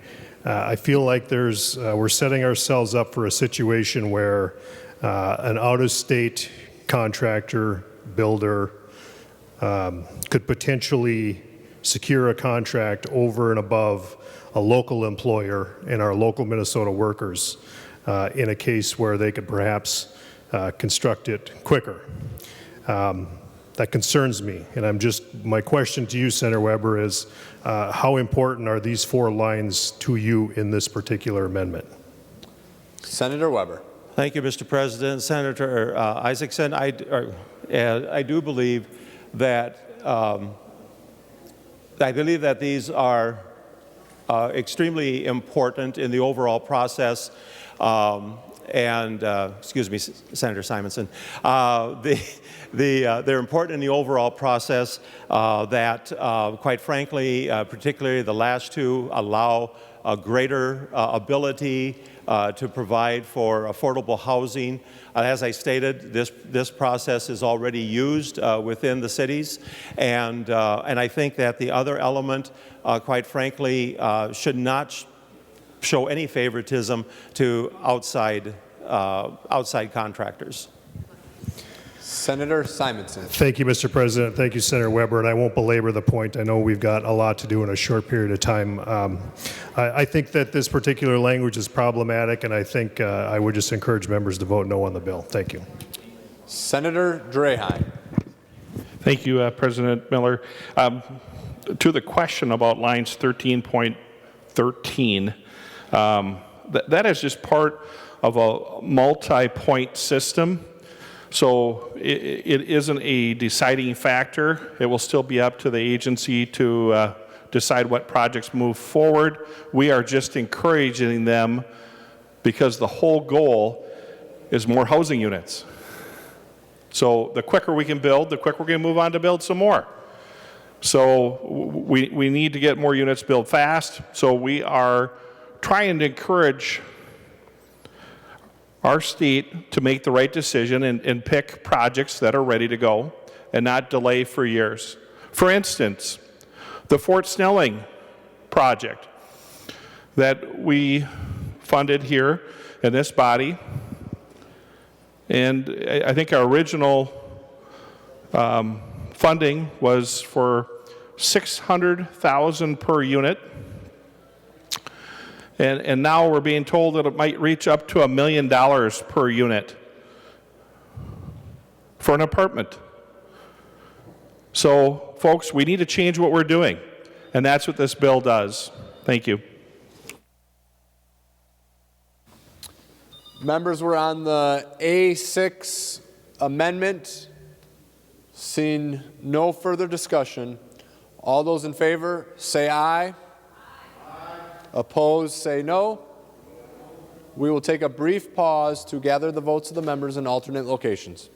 I feel like we're setting ourselves up for a situation where an out-of-state contractor, builder, could potentially secure a contract over and above a local employer and our local Minnesota workers in a case where they could perhaps construct it quicker. That concerns me, and my question to you, Senator Weber, is how important are these four lines to you in this particular amendment? Senator Weber. Thank you, Mr. President. Senator Isaacson, I do believe that these are extremely important in the overall process. Excuse me, Senator Simonson, they're important in the overall process that, quite frankly, particularly the last two, allow a greater ability to provide for affordable housing. As I stated, this process is already used within the cities, and I think that the other element, quite frankly, should not show any favoritism to outside contractors. Senator Simonson. Thank you, Mr. President. Thank you, Senator Weber. And I won't belabor the point. I know we've got a lot to do in a short period of time. I think that this particular language is problematic, and I think I would just encourage members to vote no on the bill. Thank you. Senator Draheim. Thank you, President Miller. To the question about lines 13.13, that is just part of a multi-point system. So it isn't a deciding factor. It will still be up to the agency to decide what projects move forward. We are just encouraging them because the whole goal is more housing units. So the quicker we can build, the quicker we're going to move on to build some more. So we need to get more units built fast. So we are trying to encourage our state to make the right decision and pick projects that are ready to go and not delay for years. For instance, the Fort Snelling project that we funded here in this body, and I think our original funding was for $600,000 per unit. And now we're being told that it might reach up to $1 million per unit for an apartment. So, folks, we need to change what we're doing, and that's what this bill does. Thank you. Members, we're on the A6 amendment. Seeing no further discussion, all those in favor say aye. Opposed, say no. We will take a brief pause to gather the votes of the members in alternate locations.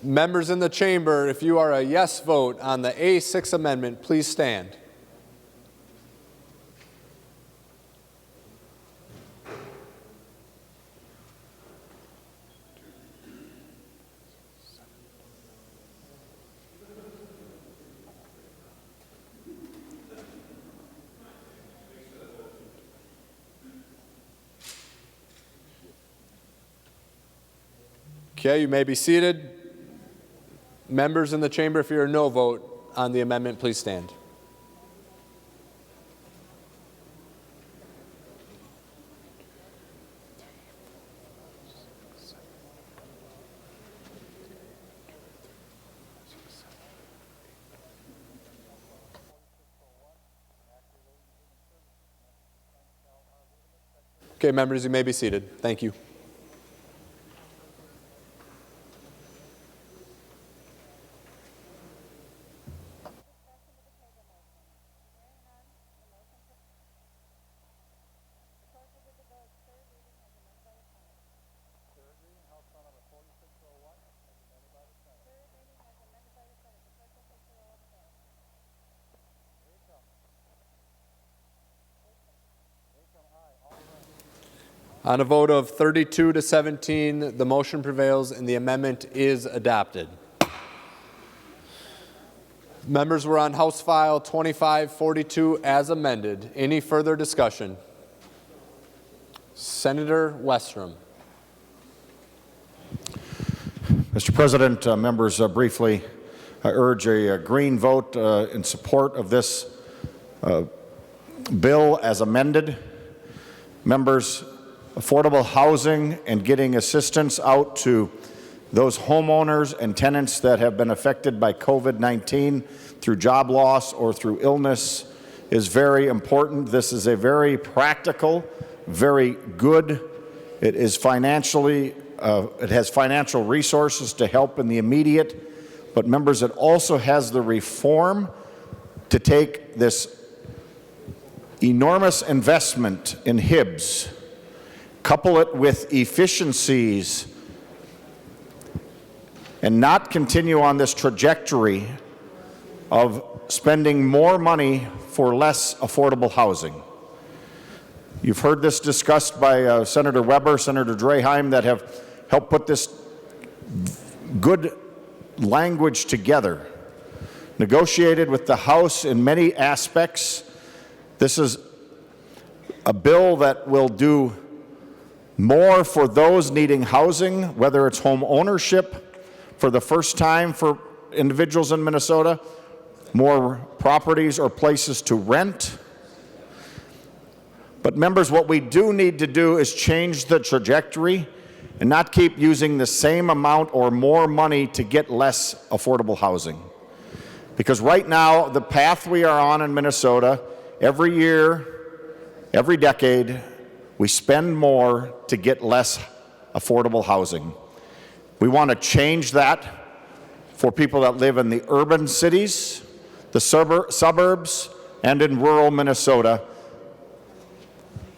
Members in the chamber, if you are a yes vote on the A6 amendment, please stand. Okay, you may be seated. Members in the chamber, if you're a no vote on the amendment, please stand. Okay, members, you may be seated. Thank you. On a vote of 32 to 17, the motion prevails and the amendment is adopted. Members were on House File 2542 as amended. Any further discussion? Senator Westrom. Mr. President, members, briefly, I urge a green vote in support of this bill as amended. Members, affordable housing and getting assistance out to those homeowners and tenants that have been affected by COVID-19 through job loss or through illness is very important. This is a very practical, very good. It is financially, it has financial resources to help in the immediate, but members, it also has the reform to take this enormous investment in HIBs, couple it with efficiencies, and not continue on this trajectory of spending more money for less affordable housing. You've heard this discussed by Senator Weber, Senator Draheim, that have helped put this good language together. Negotiated with the House in many aspects. This is a bill that will do more for those needing housing, whether it's home ownership for the first time for individuals in Minnesota, more properties or places to rent. But members, what we do need to do is change the trajectory and not keep using the same amount or more money to get less affordable housing. Because right now, the path we are on in Minnesota, every year, every decade, we spend more to get less affordable housing. We want to change that for people that live in the urban cities, the suburbs, and in rural Minnesota.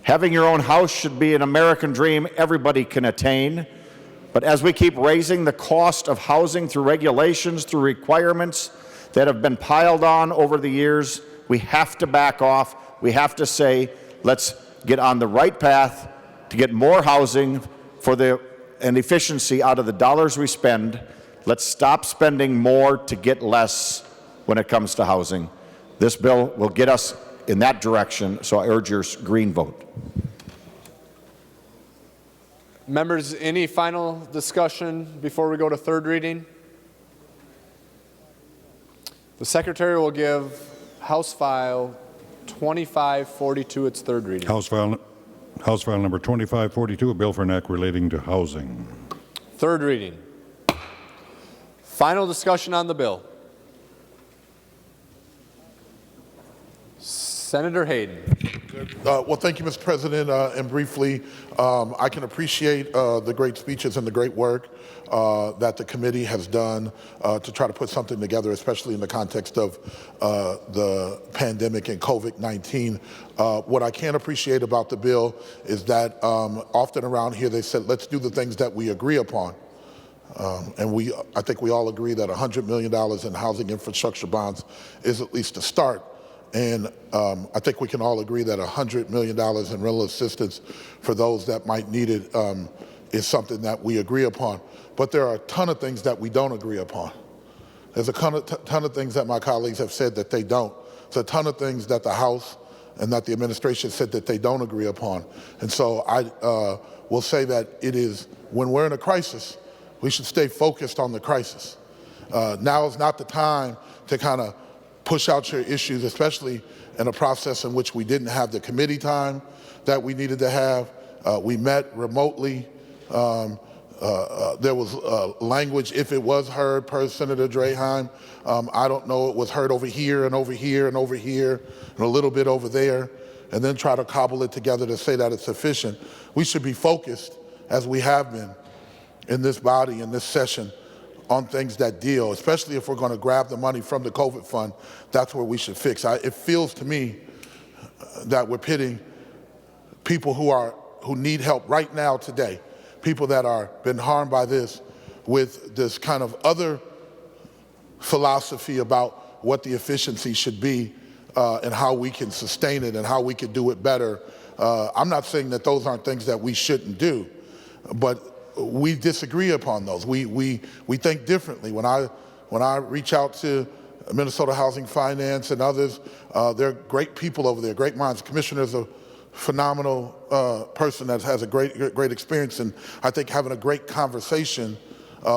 Having your own house should be an American dream everybody can attain. But as we keep raising the cost of housing through regulations, through requirements that have been piled on over the years, we have to back off. We have to say, let's get on the right path to get more housing and efficiency out of the dollars we spend. Let's stop spending more to get less when it comes to housing. This bill will get us in that direction, so I urge your green vote. Members, any final discussion before we go to third reading? The Secretary will give House File 2542 its third reading. House File number 2542, a bill for an act relating to housing. Third reading. Final discussion on the bill. Senator Hayden. Well, thank you, Mr. President. And briefly, I can appreciate the great speeches and the great work that the committee has done to try to put something together, especially in the context of the pandemic and COVID-19. What I can appreciate about the bill is that often around here they said, let's do the things that we agree upon. And I think we all agree that $100 million in housing infrastructure bonds is at least a start. And I think we can all agree that $100 million in rental assistance for those that might need it is something that we agree upon. But there are a ton of things that we don't agree upon. There's a ton of things that my colleagues have said that they don't. There's a ton of things that the House and that the administration said that they don't agree upon. And so I will say that it is, when we're in a crisis, we should stay focused on the crisis. Now is not the time to kind of push out your issues, especially in a process in which we didn't have the committee time that we needed to have. We met remotely. There was language, if it was heard, per Senator Draheim. I don't know, it was heard over here and over here and over here and a little bit over there, and then try to cobble it together to say that it's sufficient. We should be focused, as we have been in this body, in this session, on things that deal, especially if we're going to grab the money from the COVID fund. That's where we should fix. It feels to me that we're pitting people who need help right now today, people that are been harmed by this, with this kind of other philosophy about what the efficiency should be and how we can sustain it and how we can do it better. I'm not saying that those aren't things that we shouldn't do, but we disagree upon those. We think differently. When I reach out to Minnesota Housing Finance and others, they're great people over there, great minds. Commissioner's a phenomenal person that has a great experience, and I think having a great conversation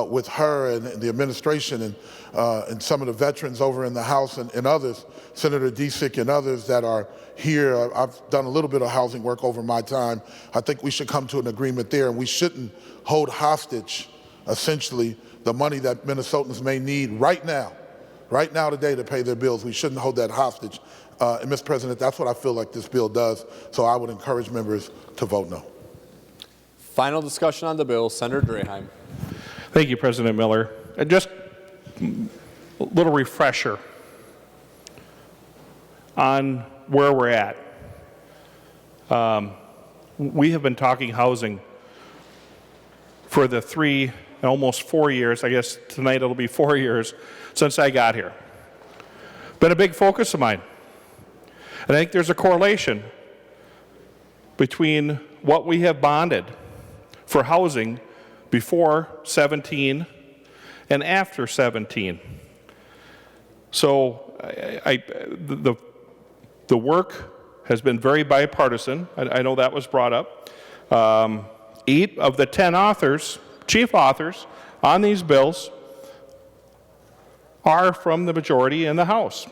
with her and the administration and some of the veterans over in the House and others, Senator Disick and others that are here. I've done a little bit of housing work over my time. I think we should come to an agreement there, and we shouldn't hold hostage, essentially, the money that Minnesotans may need right now today to pay their bills. We shouldn't hold that hostage. And Mr. President, that's what I feel like this bill does, so I would encourage members to vote no. Final discussion on the bill, Senator Draheim. Thank you, President Miller. And just a little refresher on where we're at. We have been talking housing for the 3 and almost 4 years, I guess tonight it'll be 4 years, since I got here. Been a big focus of mine. And I think there's a correlation between what we have bonded for housing before 17 and after 17. So the work has been very bipartisan. I know that was brought up. 8 of the 10 authors, chief authors on these bills are from the majority in the House.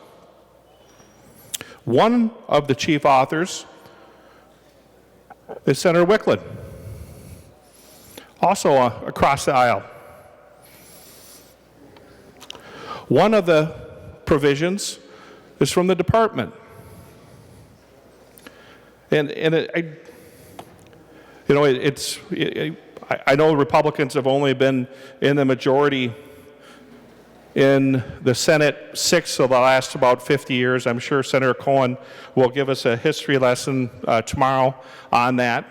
One of the chief authors is Senator Wiklund, also across the aisle. One of the provisions is from the department. I know Republicans have only been in the majority in the Senate 6 of the last about 50 years. I'm sure Senator Cohen will give us a history lesson tomorrow on that.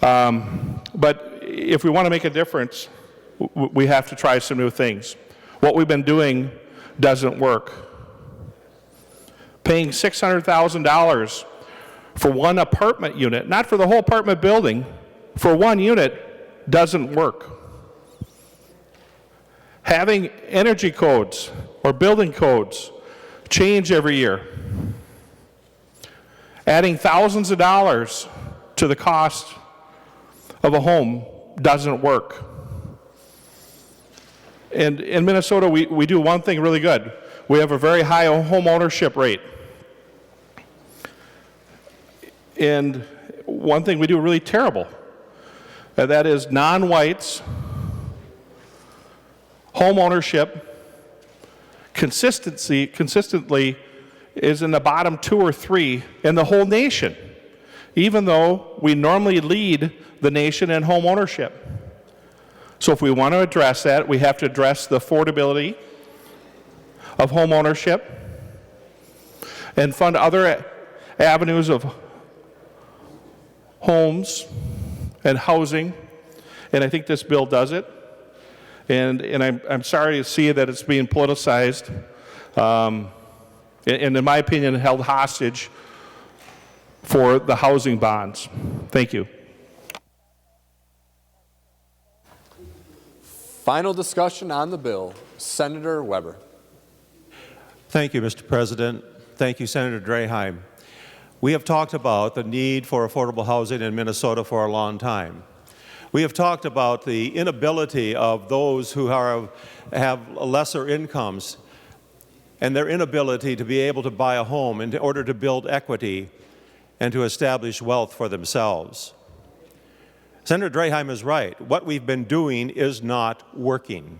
But if we want to make a difference, we have to try some new things. What we've been doing doesn't work. Paying $600,000 for one apartment unit, not for the whole apartment building, for one unit doesn't work. Having energy codes or building codes change every year, adding thousands of dollars to the cost of a home doesn't work. And in Minnesota, we do one thing really good. We have a very high home ownership rate. And one thing we do really terrible, and that is non-whites, home ownership consistently is in the bottom 2 or 3 in the whole nation, even though we normally lead the nation in home ownership. So if we want to address that, we have to address the affordability of home ownership and fund other avenues of homes and housing, and I think this bill does it. And I'm sorry to see that it's being politicized, and in my opinion, held hostage for the housing bonds. Thank you. Final discussion on the bill. Senator Weber. Thank you, Mr. President. Thank you, Senator Draheim. We have talked about the need for affordable housing in Minnesota for a long time. We have talked about the inability of those who have lesser incomes and their inability to be able to buy a home in order to build equity and to establish wealth for themselves. Senator Draheim is right. What we've been doing is not working.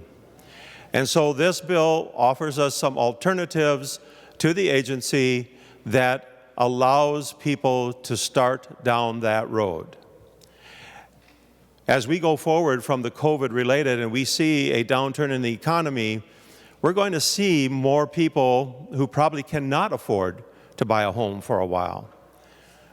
And so this bill offers us some alternatives to the agency that allows people to start down that road. As we go forward from the COVID-related and we see a downturn in the economy, we're going to see more people who probably cannot afford to buy a home for a while.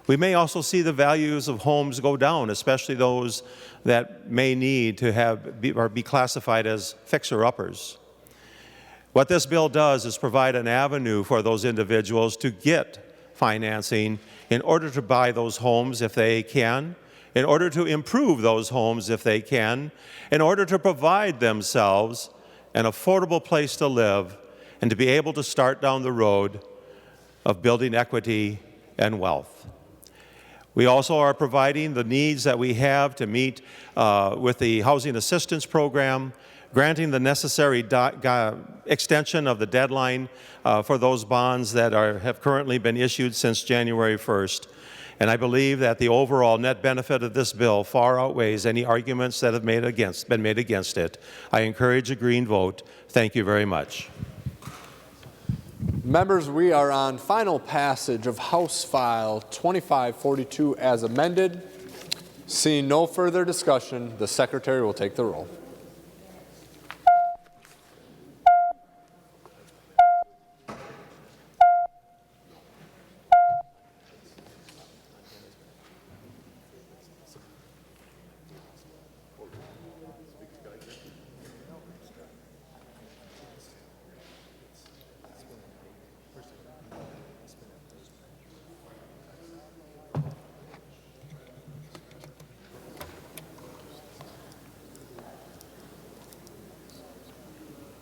We may also see the values of homes go down, especially those that may need to be classified as fixer-uppers. What this bill does is provide an avenue for those individuals to get financing in order to buy those homes if they can, in order to improve those homes if they can, in order to provide themselves an affordable place to live and to be able to start down the road of building equity and wealth. We also are providing the needs that we have to meet with the Housing Assistance Program, granting the necessary extension of the deadline for those bonds that have currently been issued since January 1st. And I believe that the overall net benefit of this bill far outweighs any arguments that have been made against it. I encourage a green vote. Thank you very much. Members, we are on final passage of House File 2542 as amended. Seeing no further discussion, the Secretary will take the roll.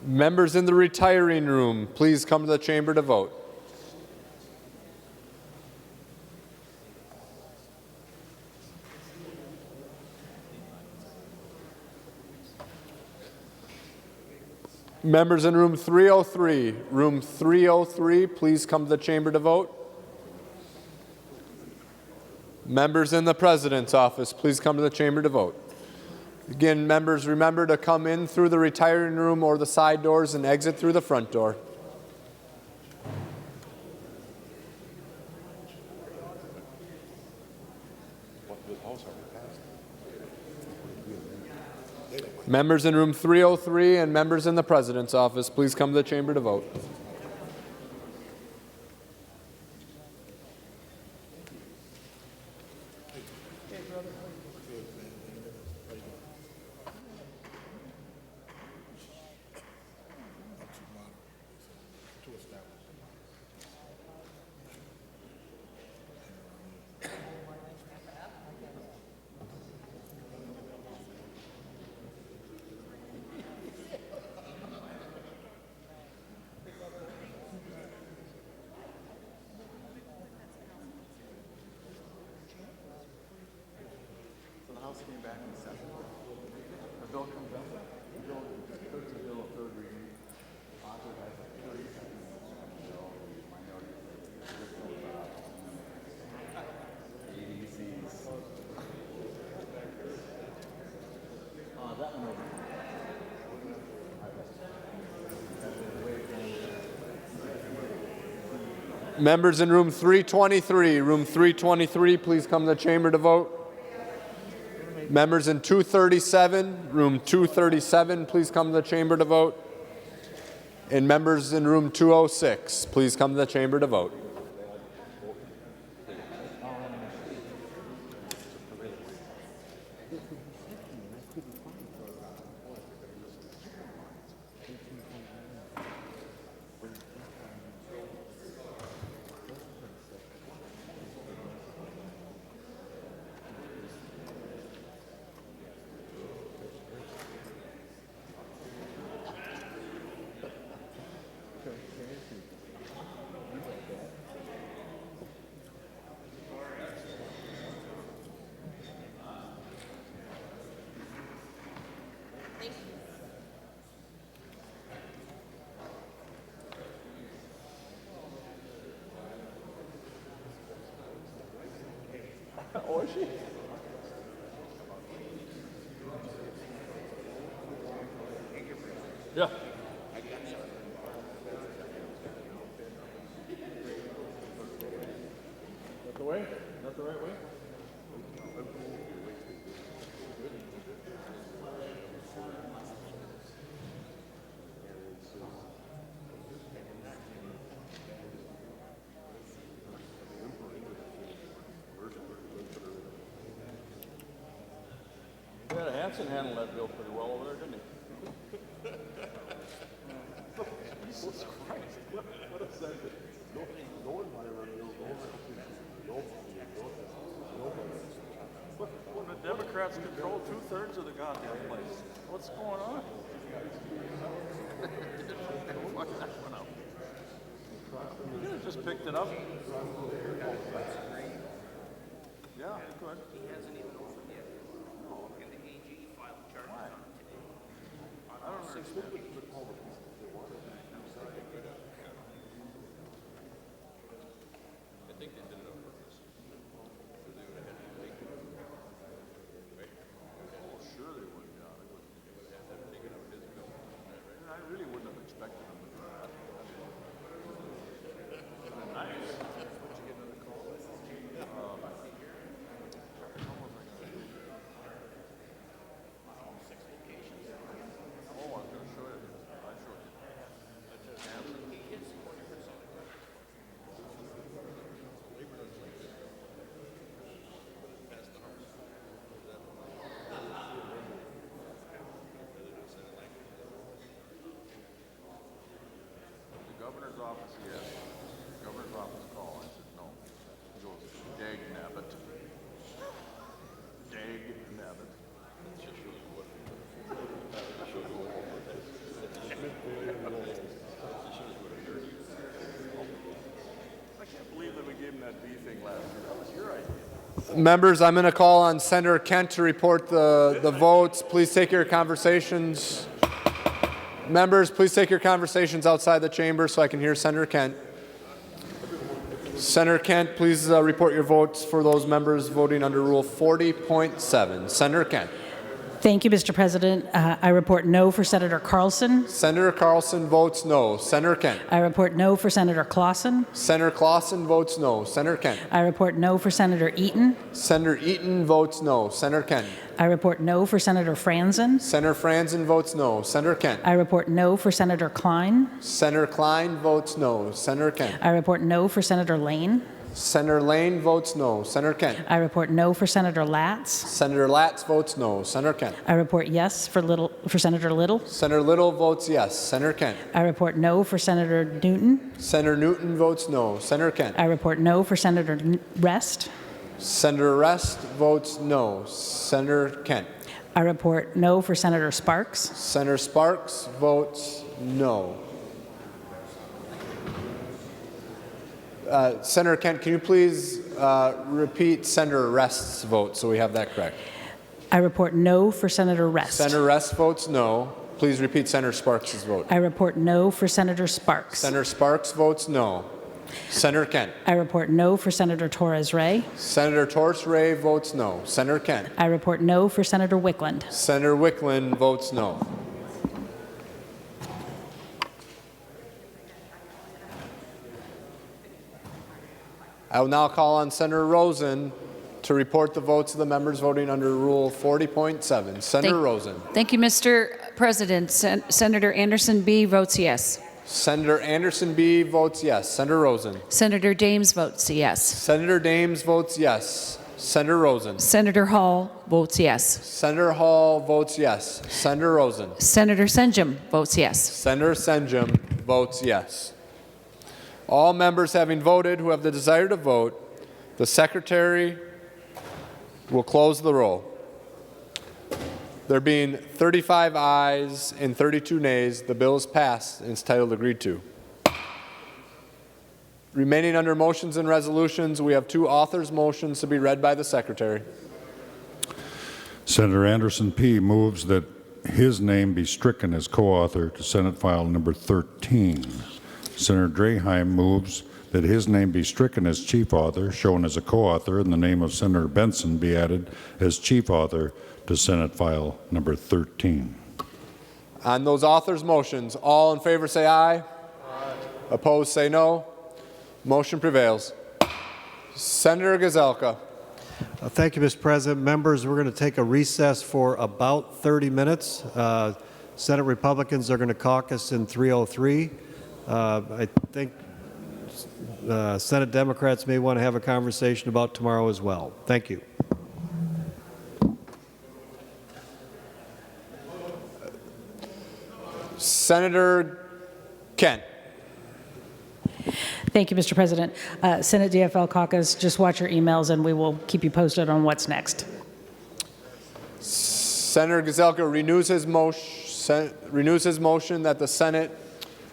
Members in the retiring room, please come to the chamber to vote. Members in room 303, please come to the chamber to vote. Members in the President's office, please come to the chamber to vote. Again, members, remember to come in through the retiring room or the side doors and exit through the front door. Members in room 303 and members in the President's office, please come to the chamber to vote. Members in room 323, please come to the chamber to vote. Members in 237, room 237, please come to the chamber to vote. And members in room 206, please come to the chamber to vote. Oh, is she? Yeah. That the way? That the right way? Yeah, Hanson handled that bill pretty well over there, didn't he? Jesus Christ, what a second. When the Democrats control 2/3 of the goddamn place, what's going on? Fuck that one up. You could have just picked it up. Yeah, you could. He hasn't even opened yet. Oh, and the AG filed charges on it today. I don't understand. I think they did it on purpose. Because they would have had to take it. Right? Oh, sure they would, yeah. They would have had to take it up his bill. And I really wouldn't have expected them to do that. Nice. What'd you get another call? How was I going to do? Oh, I was going to show you. I showed you. The governor's office, yes. The governor's office call. I said, no. He goes, dag nabbit. Dag nabbit. I can't believe that we gave him that B thing last year. That was your idea. Members, I'm going to call on Senator Kent to report the votes. Please take your conversations. Members, please take your conversations outside the chamber so I can hear Senator Kent. Senator Kent, please report your votes for those members voting under Rule 40.7. Senator Kent. Thank you, Mr. President. I report no for Senator Carlson. Senator Carlson votes no. Senator Kent. I report no for Senator Clausen. Senator Clausen votes no. Senator Kent. I report no for Senator Eaton. Senator Eaton votes no. Senator Kent. I report no for Senator Franzen. Senator Franzen votes no. Senator Kent. I report no for Senator Klein. Senator Klein votes no. Senator Kent. I report no for Senator Lane. Senator Lane votes no. Senator Kent. I report no for Senator Latz. Senator Latz votes no. Senator Kent. I report yes for Senator Little. Senator Little votes yes. Senator Kent. I report no for Senator Newton. Senator Newton votes no. Senator Kent. I report no for Senator Rest. Senator Rest votes no. Senator Kent. I report no for Senator Sparks. Senator Sparks votes no. Senator Kent, can you please repeat Senator Rest's vote so we have that correct? I report no for Senator Rest. Senator Rest votes no. Please repeat Senator Sparks' vote. I report no for Senator Sparks. Senator Sparks votes no. Senator Kent. I report no for Senator Torres Ray. Senator Torres Ray votes no. Senator Kent. I report no for Senator Wickland. Senator Wickland votes no. I will now call on Senator Rosen to report the votes of the members voting under Rule 40.7. Senator Rosen. Thank you, Mr. President. Senator Anderson B. votes yes. Senator Anderson B. votes yes. Senator Rosen. Senator Dames votes yes. Senator Dames votes yes. Senator Rosen. Senator Hall votes yes. Senator Hall votes yes. Senator Rosen. Senator Senjum votes yes. Senator Senjum votes yes. All members having voted who have the desire to vote, the Secretary will close the roll. There being 35 ayes and 32 nays, the bill is passed and is titled agreed to. Remaining under motions and resolutions, we have two authors' motions to be read by the Secretary. Senator Anderson P. moves that his name be stricken as co-author to Senate File Number 13. Senator Draheim moves that his name be stricken as chief author, shown as a co-author, and the name of Senator Benson be added as chief author to Senate File number 13. On those authors' motions, all in favor say aye. Aye. Opposed say no. Motion prevails. Senator Gazelka. Thank you, Mr. President. Members, we're going to take a recess for about 30 minutes. Senate Republicans are going to caucus in 303. I think Senate Democrats may want to have a conversation about tomorrow as well. Thank you. Senator Kent. Thank you, Mr. President. Senate DFL caucus, just watch your emails and we will keep you posted on what's next. Senator Gazelka renews his motion that the Senate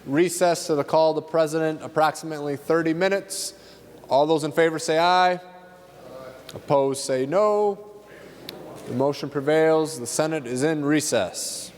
recess to the call of the President approximately 30 minutes. All those in favor say aye. Aye. Opposed say no. The motion prevails. The Senate is in recess.